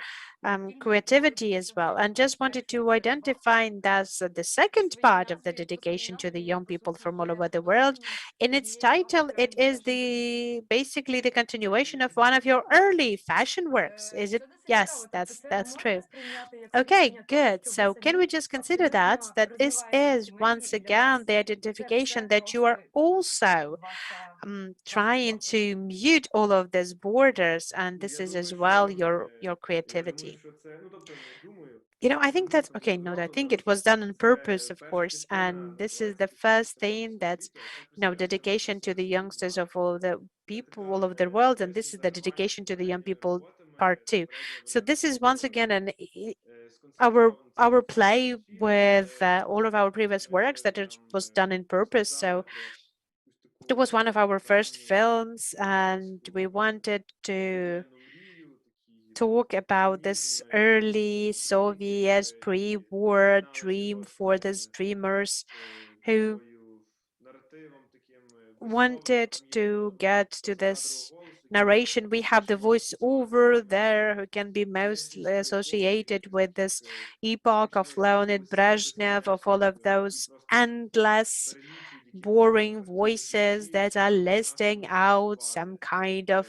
creativity as well. And just wanted to identify that's the second part of the dedication to the young people from all over the world. In its title, it is the basically the continuation of one of your early fashion works. Is it? Yes, that's true. Okay, good. So can we just consider that this is once again the identification that you are also trying to mute all of these borders, and this is as well your creativity. I think that's okay. No, I think it was done on purpose, of course, and this is the first thing that's dedication to the youngsters of all the people all over the world, and this is the dedication to the young people part two. So this is once again our play with all of our previous works that it was done in purpose. So it was one of our first films, and we wanted to talk about this early Soviet pre-war dream for these dreamers who wanted to get to this narration. We have the voice over there who can be mostly associated with this epoch of Leonid Brezhnev, of all of those endless boring voices that are listing out some kind of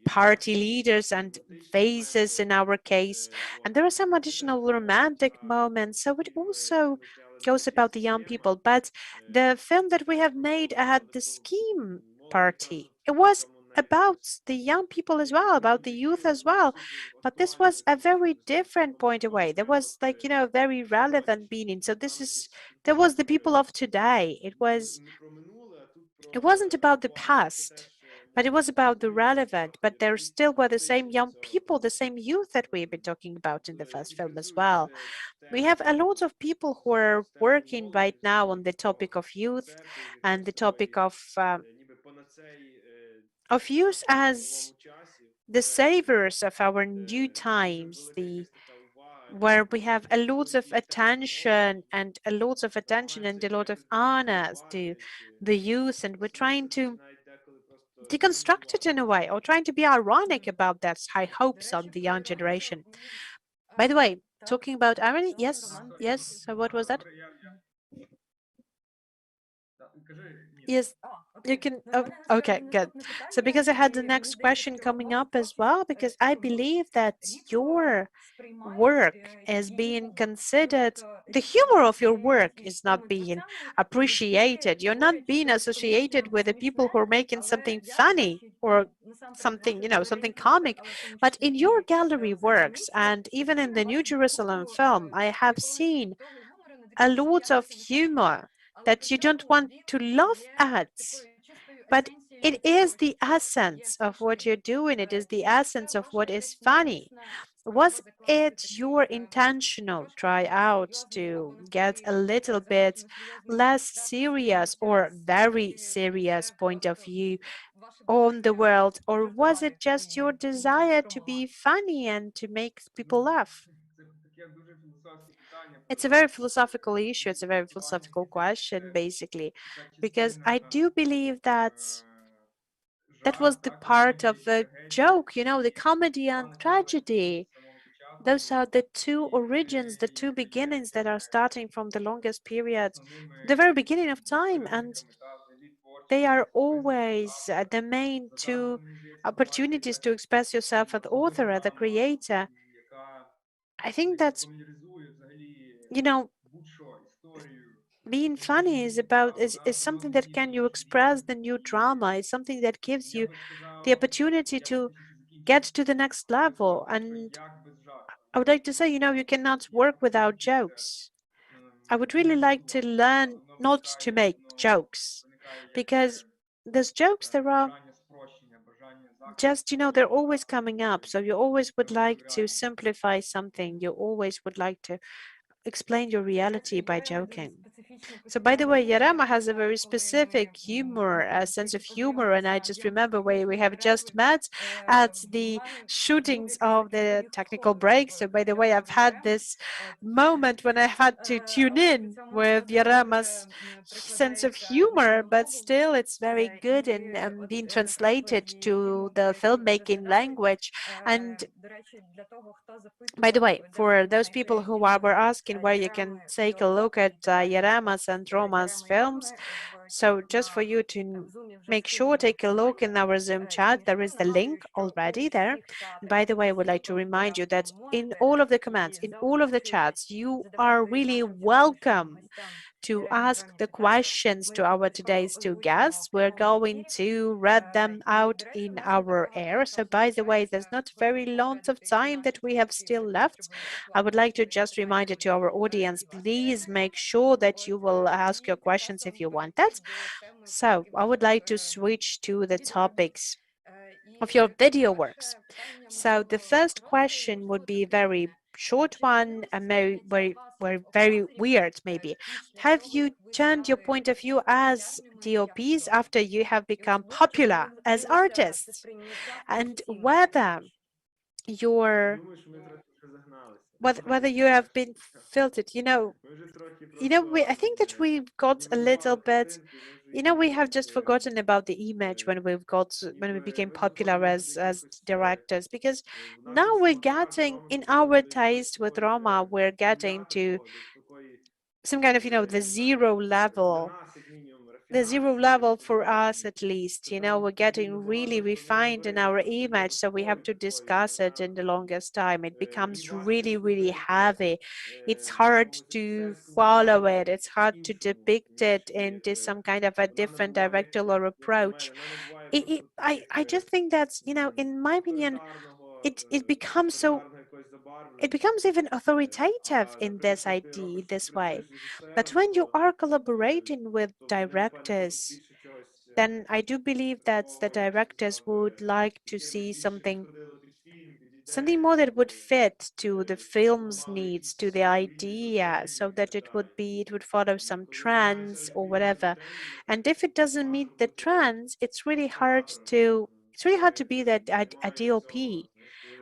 party leaders and faces in our case. And there are some additional romantic moments. So it also goes about the young people. But the film that we have made had the scheme party. It was about the young people as well, about the youth as well. But this was a very different point away. There was like, very relevant meaning. So there was the people of today. It wasn't about the past, but it was about the relevant. But there still were the same young people, the same youth that we've been talking about in the first film as well. We have a lot of people who are working right now on the topic of youth and the topic of youth as the saviors of our new times, the where we have a lot of attention and a lot of attention and a lot of honor to the youth, and we're trying to deconstruct it in a way or trying to be ironic about that high hopes on the young generation. By the way, talking about irony, yes, yes. So what was that? Yes, you can. Oh, okay, good. So, because I had the next question coming up as well, because I believe that your work is being considered, the humor of your work is not being appreciated. You're not being associated with the people who are making something funny or something, something comic. But in your gallery works and even in the New Jerusalem film, I have seen a lot of humor that you don't want to laugh at, but it is the essence of what you're doing. It is the essence of what is funny. Was it your intentional try out to get a little bit less serious or very serious point of view on the world, or was it just your desire to be funny and to make people laugh? It's a very philosophical issue. It's a very philosophical question, basically, because I do believe that that was the part of the joke, the comedy and tragedy. Those are the two origins, the two beginnings that are starting from the longest period, the very beginning of time, and they are always the main two opportunities to express yourself as author, as a creator. I think that's, you know, being funny is something that can you express the new drama. It's something that gives you the opportunity to get to the next level. And I would like to say, you cannot work without jokes. I would really like to learn not to make jokes because those jokes there are just, they're always coming up. So you always would like to simplify something. You always would like to explain your reality by joking. So, by the way, Yarema has a very specific humor, a sense of humor, and I just remember we have just met at the shootings of the technical break. So, by the way, I've had this moment when I had to tune in with Yarema's sense of humor, but still, it's very good in being translated to the filmmaking language. And by the way, for those people who were asking where you can take a look at Yarema's and Roma's films, so just for you to make sure, take a look in our Zoom chat. There is the link already there. And by the way, I would like to remind you that in all of the comments, in all of the chats, you are really welcome to ask the questions to our today's two guests. We're going to read them out in our air. So by the way, there's not very long of time that we have still left. I would like to just remind it to our audience, please make sure that you will ask your questions if you want that. So I would like to switch to the topics of your video works. So the first question would be very short one and very weird maybe. Have you turned your point of view as DOPs after you have become popular as artists? And whether your whether you have been filtered, I think that we've got a little bit, we have just forgotten about the image when we became popular as directors, because now we're getting in our taste with Roma, we're getting to some kind of, the zero level for us at least, we're getting really refined in our image, so we have to discuss it in the longest time. It becomes really, really heavy. It's hard to follow it. It's hard to depict it into some kind of a different directorial approach. I just think that's, in my opinion, it becomes so it becomes even authoritative in this idea, this way. But when you are collaborating with directors, then I do believe that the directors would like to see something more that would fit to the film's needs, to the idea, so that it would follow some trends or whatever. And if it doesn't meet the trends, it's really hard to be that a DOP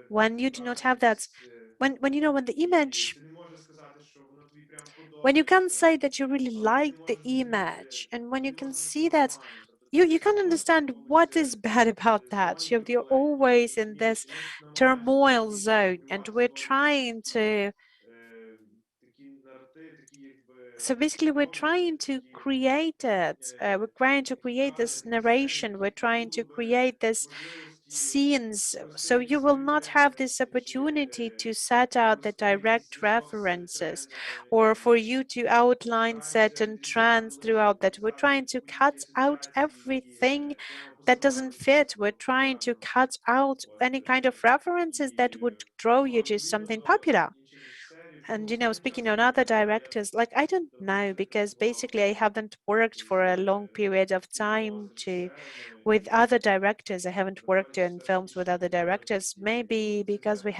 when you do not have that, when the image, when you can say that you really like the image, and when you can see that you can understand what is bad about that. You're always in this turmoil zone, and we're trying to So basically, we're trying to create it. We're trying to create this narration. We're trying to create this scenes. So you will not have this opportunity to set out the direct references or for you to outline certain trends throughout that. We're trying to cut out everything that doesn't fit. We're trying to cut out any kind of references that would draw you to something popular. And speaking on other directors, like I don't know because basically I haven't worked for a long period of time to with other directors. I haven't worked in films with other directors. Maybe because we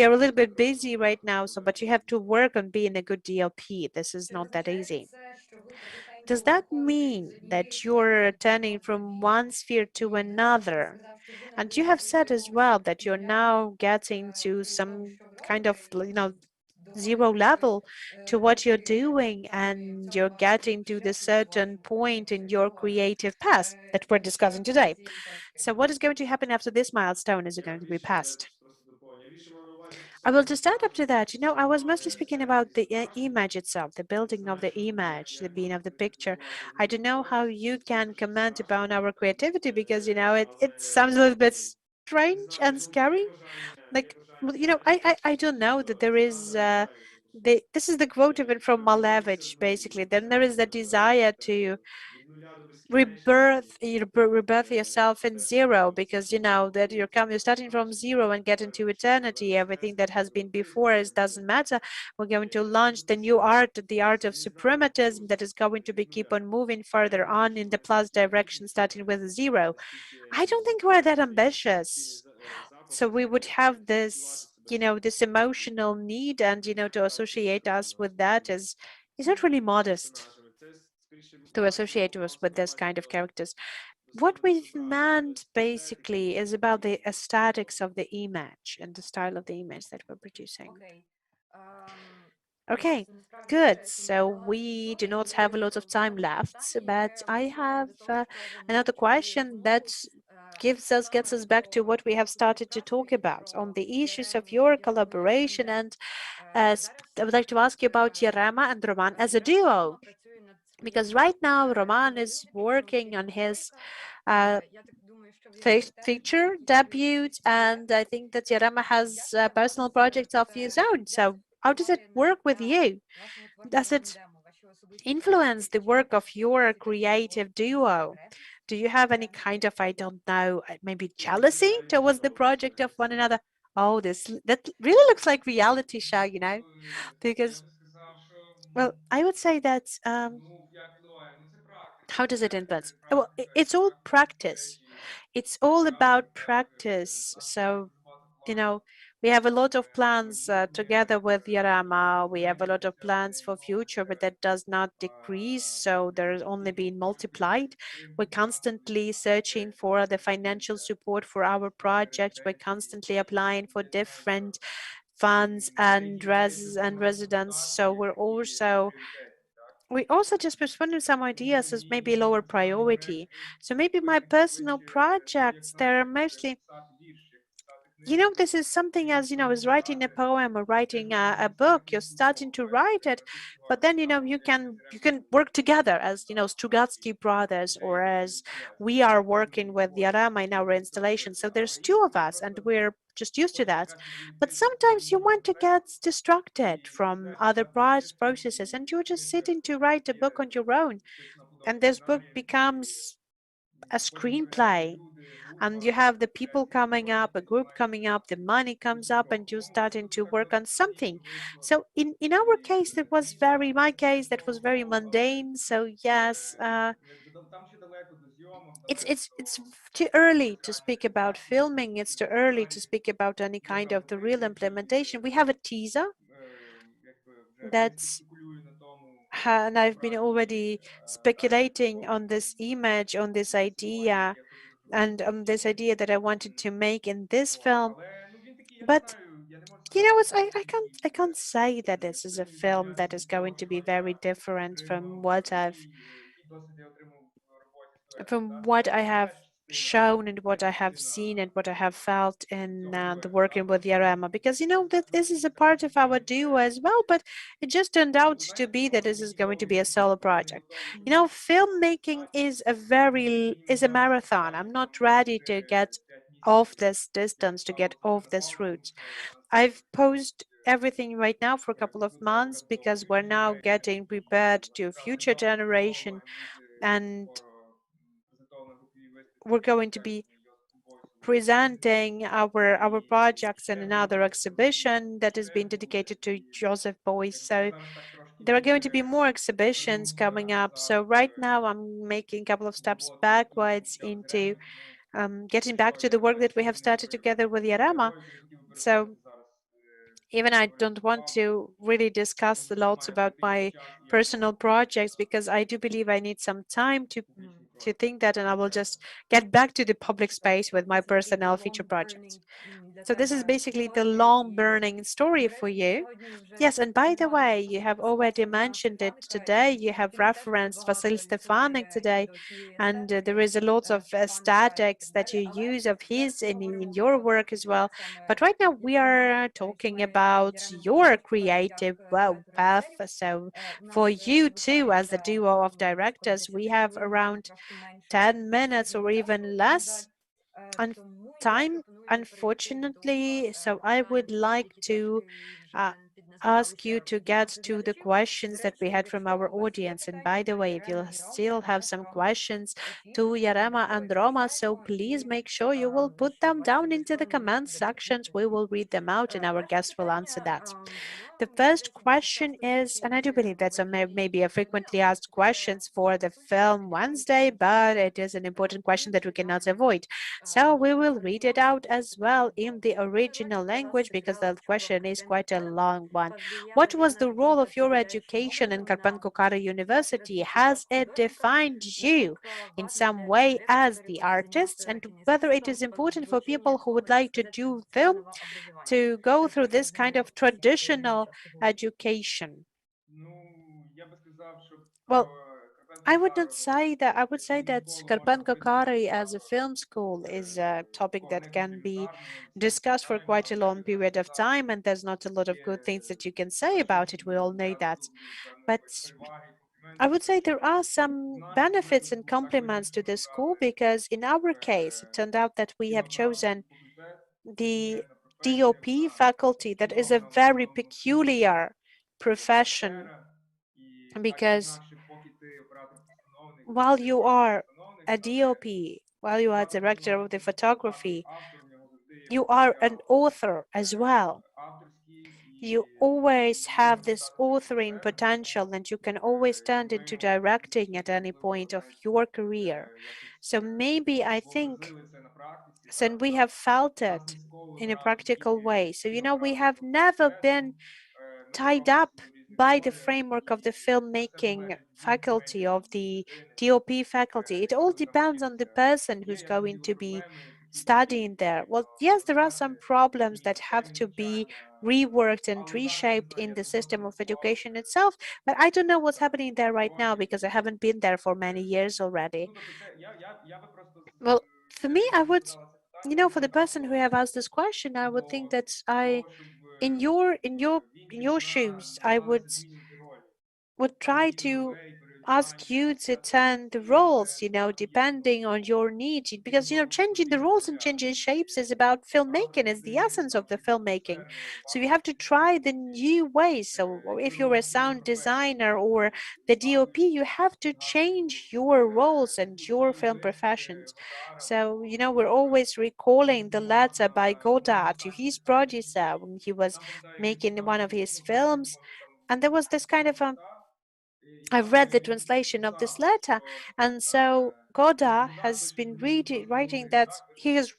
are a little bit busy right now. So, but you have to work on being a good DLP. This is Чи not that означає easy. це, що ви привикаєте Does до that роботи mean з однією that you're сферою turning from one кінематографії? sphere to І ти another? сказав, що ви And you have наближаєтесь said до as того, well щоб that з you're нуля now getting to перейти до того, some що ви kind of, робите, і zero доходити до щось level to what you're таки doing, саме and саме you're вашого getting to the сюжету чи certain вашого point космосу, in як your творця. creative path that we're discussing Що буде з today. цією точкою? So what is going to happen after this milestone? Is it going to be passed? I will just add up to that. I was mostly speaking about the image itself, the building of the image, the being of the picture. I don't know how you can comment about our creativity because, it sounds a little bit strange and scary. Like, well, I don't know that there is, this is the quote even from Malevich, basically. Then there is the desire to rebirth yourself in zero because that you're starting from zero and get into eternity. Everything that has been before doesn't matter. We're going to launch the new art, the art of suprematism, that is going to be keep on moving further on in the plus direction, starting with zero. I don't think we're that ambitious. So we would have this, this emotional need, and to associate us with that is not really modest to associate us with this kind of characters. What we've meant basically is about the aesthetics of the image and the style of the image that we're producing. Окей. Ем, Okay, Це насправді good. дуже So багато we do часу. not have a lot of time Наступне left, питання, but яке I витікає have до того, що ви another почали question that розмову, gets саме us back to про what we have started to talk співпрацю і about on про the issues of Ярему your як великий collaboration. тандем. And I would like to ask you about Yarema and Roman as a duo, Працює над because своїм right now Roman фільмом, is який working звучить on his «Тройка». Я так думаю, що в його контексті feature і debut, є. and I think that Yarema has Як personal вдалося projects of his own. як So how does it впливає на work with життя you? вашого Does творчого it тандему, ваші особисті influence проекти? the Чи work of якось your відноситься до цього creative duo? стрес? Do you have any kind of, I don't know, maybe jealousy towards the project of one another? Oh, that really looks like reality show, because, well, I would say that, how does it influence? Well, it's all practice. It's all about practice. So, we have a lot of plans together with Yarama. We have a lot of plans for future, but that does not decrease. So there's only been multiplied. We're constantly searching for the financial support for our project. We're constantly applying for different funds and residents. So we also just postponing some ideas as maybe lower priority. So maybe my personal projects, they're mostly, this is something as, as writing a poem or writing a book. You're starting to write it, but then, you can work together as, Strugatsky brothers, or as we are working with Yarama in our installation. So there's two of us and we're just used to that. But sometimes you want to get distracted from other processes, and you're just sitting to write a book on your own. And this book becomes a screenplay, and you have the people coming up, a group coming up, the money comes up, and you're starting to work on something. So in our case, my case, that was very mundane. So yes, it's too early to speak about filming. It's too early to speak about any kind of the real implementation. We have a teaser that's and I've been already speculating on this image, on this idea, and this idea that I wanted to make in this film. But I can't say that this is a film that is going to be very different from what I have shown and what I have seen and what I have felt in the working with Yarema, because you know that this is a part of our duo as well, but it just turned out to be that this is going to be a solo project. You know, filmmaking is a marathon. I'm not ready to get off this distance, to get off this route. I've paused everything right now for a couple of months because we're now getting prepared to future generation, and we're going to be presenting our projects in another exhibition that is being dedicated to Joseph Beuys. So there are going to be more exhibitions coming up. So right now I'm making a couple of steps backwards into getting back to the work that we have started together with Yarema. So even I don't want to really discuss a lot about my personal projects because I do believe I need some time to think that, and I will just get back to the public space with my personal future projects. So this is basically the long burning story for you. Yes, and by the way, you have already mentioned it today. You have referenced Vasil Stefanik today, and there is a lot of statics that you use of his in your work as well. But right now we are talking about your creative path. So for you too, as the duo of directors, we have around 10 minutes or even less on time, unfortunately. So I would like to uh, ask you to get to the questions that we had from our audience. And by the way, if you still have some questions to Yarema and Roma, so please make sure you will put them down into the comment sections. We will read them out and our guest will answer that. The first question is, and I do believe that's maybe a frequently asked questions for the film Wednesday, but it is an important question that we cannot avoid. So we will read it out as well in the original language because the question is quite a long one. What was the role of your education in Karpan-Kokara University? Has it defined you in some way as the artist, and whether it is important for people who would like to do film to go through this kind of traditional education? Well, I would not say that. I would say that Karpan Kokari as a film school is a topic that can be discussed for quite a long period of time, and there's not a lot of good things that you can say about it. We all know that. But I would say there are some benefits and compliments to the school because in our case, it turned out that we have chosen the DOP faculty. That is a very peculiar profession because while you are a DOP, while you are director of the photography, you are an author as well. You always have this authoring potential and you can always turn into directing at any point of your career. So maybe I think since we have felt it in a practical way. So, you know, we have never been tied up by the framework of the filmmaking faculty, of the DOP faculty. It all depends on the person who's going to be studying there. Well, yes, there are some problems that have to be reworked and reshaped in the system of education itself, but I don't know what's happening there right now because I haven't been there for many years already. Well, for me, I would, you know, for the person who have asked this question, I would think that in your shoes, I would try to ask you to turn the roles, you know, depending on your needs. Because, you know, changing the roles and changing shapes is about filmmaking, is the essence of the filmmaking. So you have to try the new ways. So if you're a sound designer or the DOP, you have to change your roles and your film professions. So, you know, we're always recalling the letter by Godard to his producer when he was making one of his films. And there was this kind of I've read the translation of this letter, and so Goda has been writing that he's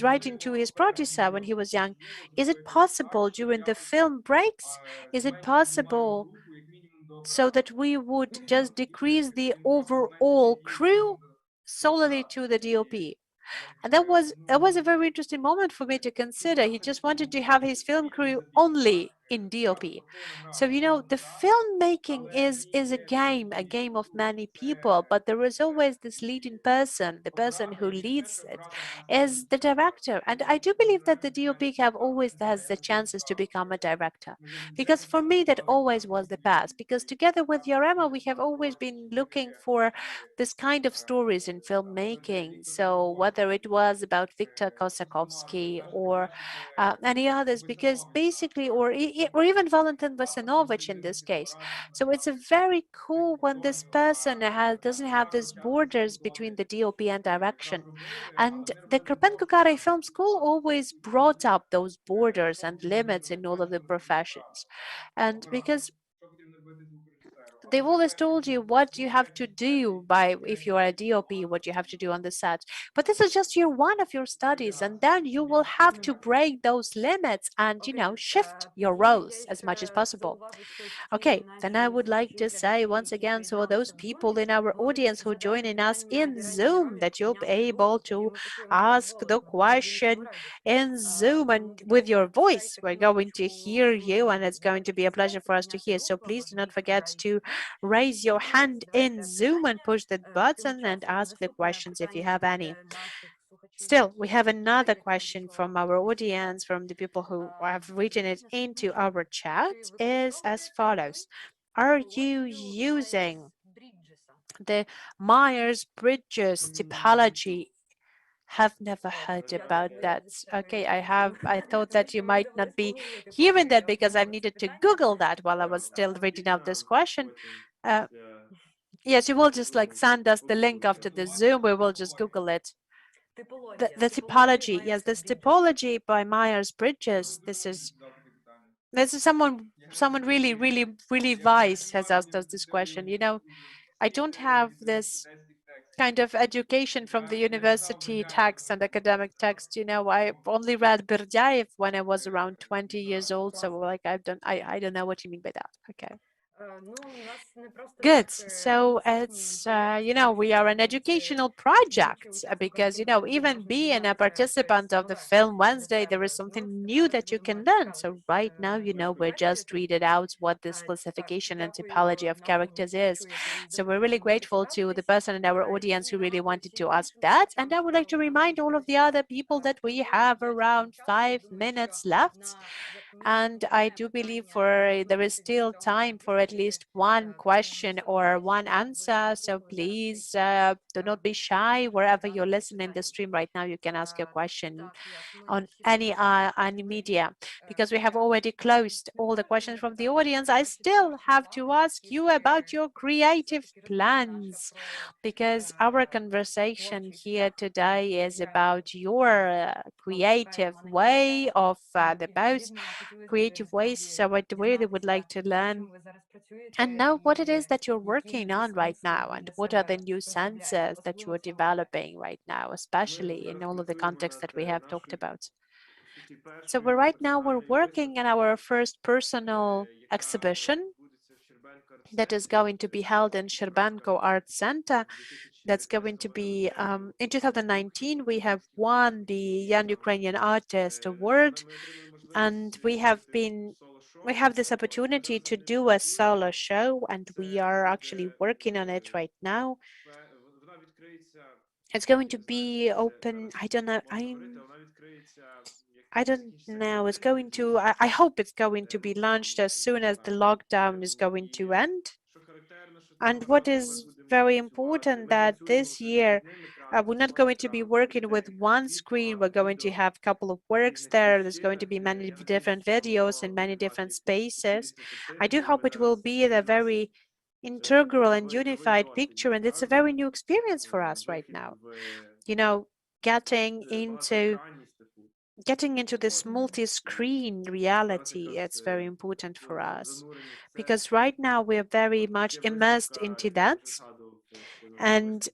writing to his producer when he was young. Is it possible during the film breaks? Is it possible so that we would just decrease the overall crew solely to the DOP? And that was a very interesting moment for me to consider. He just wanted to have his film crew only in DOP. So the filmmaking is a game of many people, but there is always this leading person. The person who leads it is the director, and I do believe that the DOP have always has the chances to become a director, because for me that always was the past. Because together with Yarema, we have always been looking for this kind of stories in filmmaking. So whether it was about Viktor Kosakovsky or any others, because basically, or even Valentin Vasanovich in this case. So it's a very cool when this person doesn't have these borders between the DOP and direction. And the Karpenko-Kare Film School always brought up those borders and limits in all of the professions. And because they've always told you what you have to do by if you are a DOP, what you have to do on the set. But this is just year one of your studies, and then you will have to break those limits and shift your roles as much as possible. Okay, then I would like to say once again, so those people in our audience who joining us in Zoom, that you'll be able to ask the question in Zoom and with your voice. We're going to hear you, and it's going to be a pleasure for us to hear. So please do not forget to raise your hand in Zoom and push that button and ask the questions if you have any. Still, we have another question from our audience, from the people who have written it into our chat, is as follows. Are you using the Myers-Briggs typology? Have never heard about that. Okay, I have. I thought that you might not be hearing that because I needed to Google that while I was still reading out this question. Uh, yes, you will just like send us the link after the Zoom. We will just Google it. The typology, yes, this typology by Myers-Briggs. This is someone really wise has asked us this question. I don't have this kind of education from the university text and academic text. I only read Berdyaev when I was around 20 years old. So like I don't know what you mean by that. Okay. Good. So it's, we are an educational project because, even being a participant of the Film Wednesday, there is something new that you can learn. So right now, we're just reading out what this classification and typology of characters is. So we're really grateful to the person in our audience who really wanted to ask that. And I would like to remind all of the other people that we have around 5 minutes left. And I do believe there is still time for at least one question or one answer. So please do not be shy. Wherever you're listening the stream right now, you can ask your question on any media. Because we have already closed all the questions from the audience, I still have to ask you about your creative plans, because our conversation here today is about your creative way of the both creative ways. So I really would like to learn and know what it is that you're working on right now, and what are the new senses that you are developing right now, especially in all of the contexts that we have talked about. So right now we're working on our first personal exhibition that is going to be held in Sherbanko Art Center. That's going to be in 2019. We have won the Young Ukrainian Artist Award, and we have this opportunity to do a solo show, and we are actually working on it right now. It's going to be open. I don't know. It's going to. I hope it's going to be launched as soon as the lockdown is going to end. And what is very important that this year we're not going to be working with one screen. We're going to have a couple of works there. There's going to be many different videos in many different spaces. I do hope it will be a very integral and unified picture, and it's a very new experience for us right now. You know, getting into this multi-screen reality, it's very important for us, because right now we are very much immersed into that. And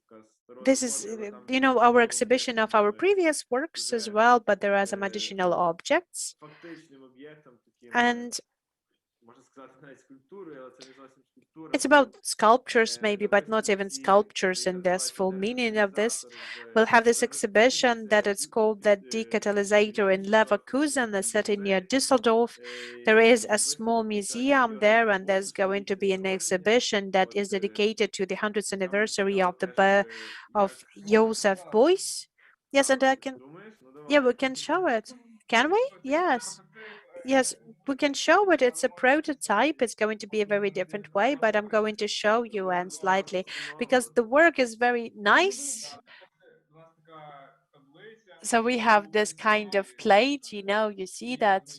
this is our exhibition of our previous works as well, but there are some additional objects. And It's about sculptures maybe, but not even sculptures in this full meaning of this. We'll have this exhibition that it's called the Decatalysator in Leverkusen, a city near Düsseldorf. There is a small museum there, and there's going to be an exhibition that is dedicated to the 100th anniversary of the birth of Joseph Beuys. Yes, and I can, yeah, we can show it. Can we? Yes. Yes, we can show it. It's a prototype. It's going to be a very different way, but I'm going to show you and slightly because the work is very nice. So we have this kind of plate, you see that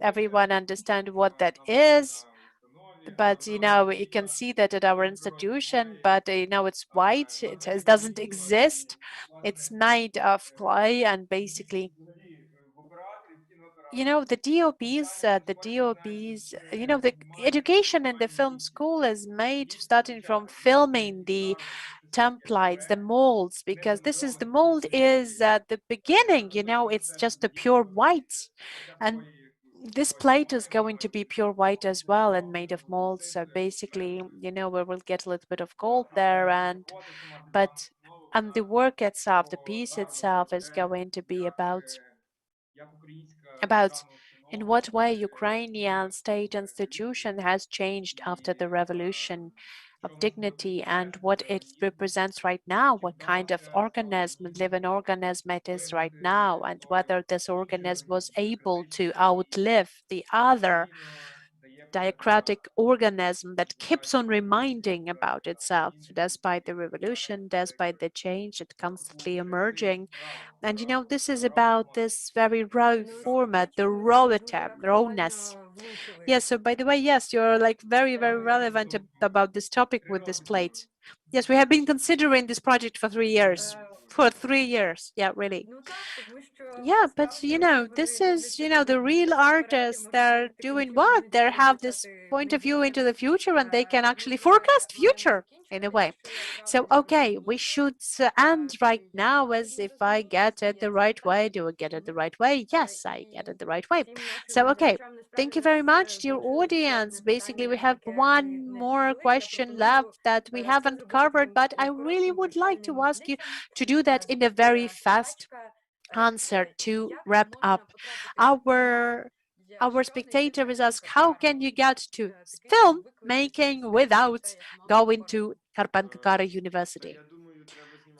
everyone understand what that is. But you can see that at our institution, but it's white. It doesn't exist. It's made of clay and basically the education in the film school is made starting from filming the templates, the molds, because the mold is at the beginning, it's just a pure white. And this plate is going to be pure white as well and made of molds. So basically, we will get a little bit of gold there, but the work itself, the piece itself is going to be about in what way Ukrainian state institution has changed after the revolution of dignity and what it represents right now, what kind of organism, living organism it is right now, and whether this organism was able to outlive the other diacratic organism that keeps on reminding about itself despite the revolution, despite the change, it constantly emerging. And this is about this very raw format, the rawness. Yes, so by the way, yes, you're like very, very relevant about this topic with this plate. Yes, we have been considering this project for 3 years. For 3 years, yeah, really. Yeah, but this is, the real artists, they're doing what? They have this point of view into the future and they can actually forecast future in a way. So, okay, we should end right now as if I get it the right way. Do I get it the right way? Yes, I get it the right way. So, okay, thank you very much, dear audience. Basically, we have one more question left that we haven't covered, but I really would like to ask you to do that in a very fast answer to wrap up. Our our spectator is asked, how can you get to film making without going to Karpan University?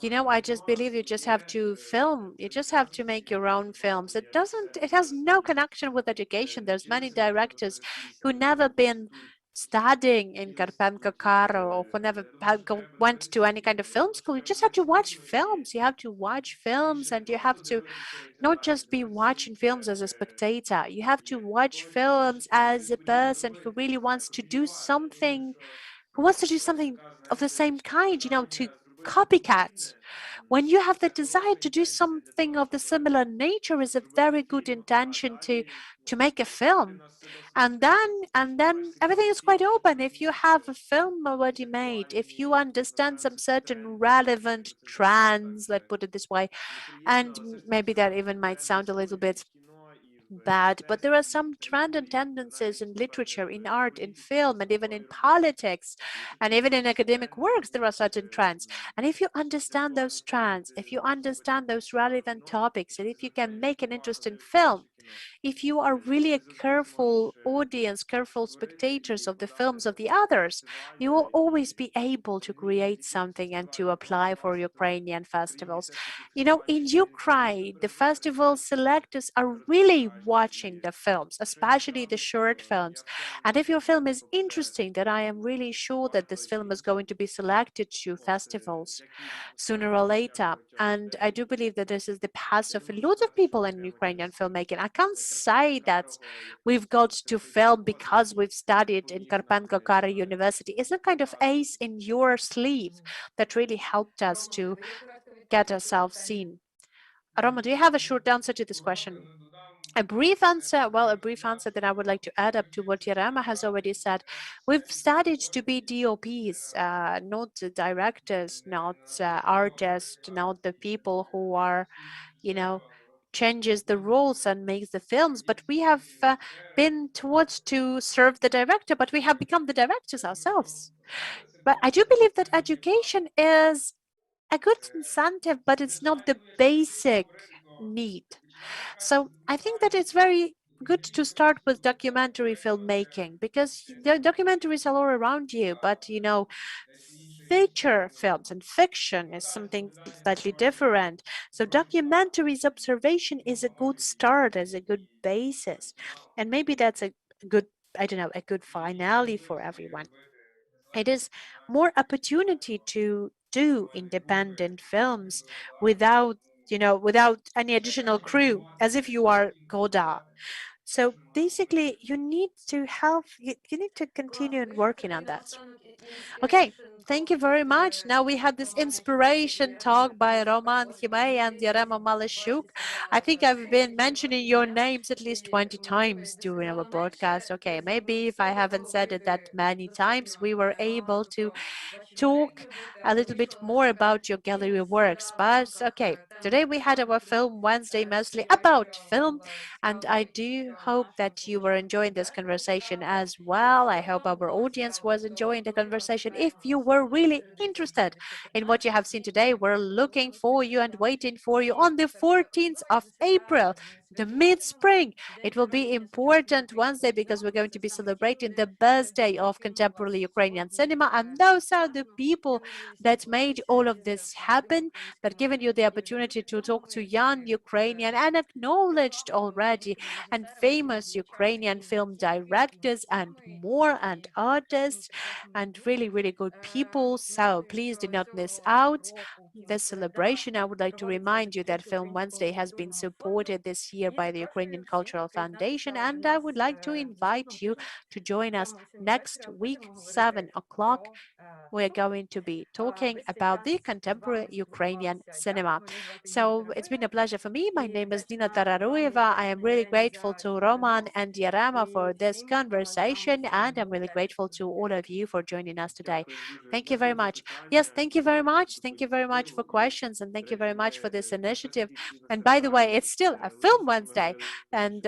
I just believe you just have to film. You just have to make your own films. It has no connection with education. There's many directors who never been studying in Karpenka or who never went to any kind of film school. You just have to watch films. You have to watch films and you have to not just be watching films as a spectator. You have to watch films as a person who really wants to do something, of the same kind, to copycat. When you have the desire to do something of the similar nature is a very good intention to make a film. And then everything is quite open. If you have a film already made, if you understand some certain relevant trends, let's put it this way, and maybe that even might sound a little bit bad, but there are some trend and tendencies in literature, in art, in film, and even in politics, and even in academic works, there are certain trends. And if you understand those trends, if you understand those relevant topics, and if you can make an interesting film, if you are really a careful audience, careful spectators of the films of the others, you will always be able to create something and to apply for Ukrainian festivals. In Ukraine, the festival selectors are really watching the films, especially the short films. And if your film is interesting, then I am really sure that this film is going to be selected to festivals sooner or later. And I do believe that this is the past of a lot of people in Ukrainian filmmaking. I can't say that we've got to film because we've studied in Karpenko Kara University. It's a kind of ace in your sleeve that really helped us to get ourselves seen. Roma, do you have a short answer to this question? A brief answer, well, a brief answer that I would like to add up to what Yarema has already said. We've studied to be DOPs, not the directors, not artists, not the people who are, you know, changes the rules and makes the films, but we have been taught to serve the director, but we have become the directors ourselves. But I do believe that education is a good incentive, but it's not the basic need. So I think that it's very good to start with documentary filmmaking, because the documentaries are all around you, but feature films and fiction is something slightly different. So documentaries observation is a good start, as a good basis, and maybe that's a good, I don't know, a good finale for everyone. It is more opportunity to do independent films without, without any additional crew, as if you are Godard. So basically, you need to continue working on that. Okay, thank you very much. Now we had this inspiration talk by Rōman, Himey, and Yarema Malashchuk. I think I've been mentioning your names at least 20 times during our broadcast. Okay, maybe if I haven't said it that many times, we were able to talk a little bit more about your gallery works. But okay, today we had our Film Wednesday mostly about film, and I do hope that you were enjoying this conversation as well. I hope our audience was enjoying the conversation. If you were really interested in what you have seen today, we're looking for you and waiting for you on the 14th of April, the mid-spring. It will be important Wednesday because we're going to be celebrating the birthday of contemporary Ukrainian cinema, and those are the people that made all of this happen, that given you the opportunity to talk to young Ukrainian and acknowledged already and famous Ukrainian film directors and more, and artists, and really, really good people. So please do not miss out this celebration. I would like to remind you that Film Wednesday has been supported this year by the Ukrainian Cultural Foundation, and I would like to invite you to join us next week, 7 o'clock. We're going to be talking about the contemporary Ukrainian cinema. So it's been a pleasure for me. My name is Nina Tararueva. I am really grateful to Rōman and Yarema for this conversation, and I'm really grateful to all of you for joining us today. Thank you very much. Yes, thank you very much. Thank you very much for questions, and thank you very much for this initiative. And by the way, it's still a Film Wednesday, and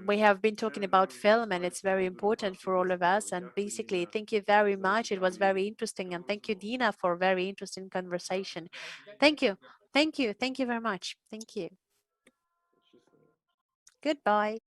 we have been talking about film, and it's very important for all of us. And basically, thank you very much. It was very interesting, and thank you, Dina, for a very interesting conversation. Thank you. Thank you. Thank you very much. Thank you. Goodbye.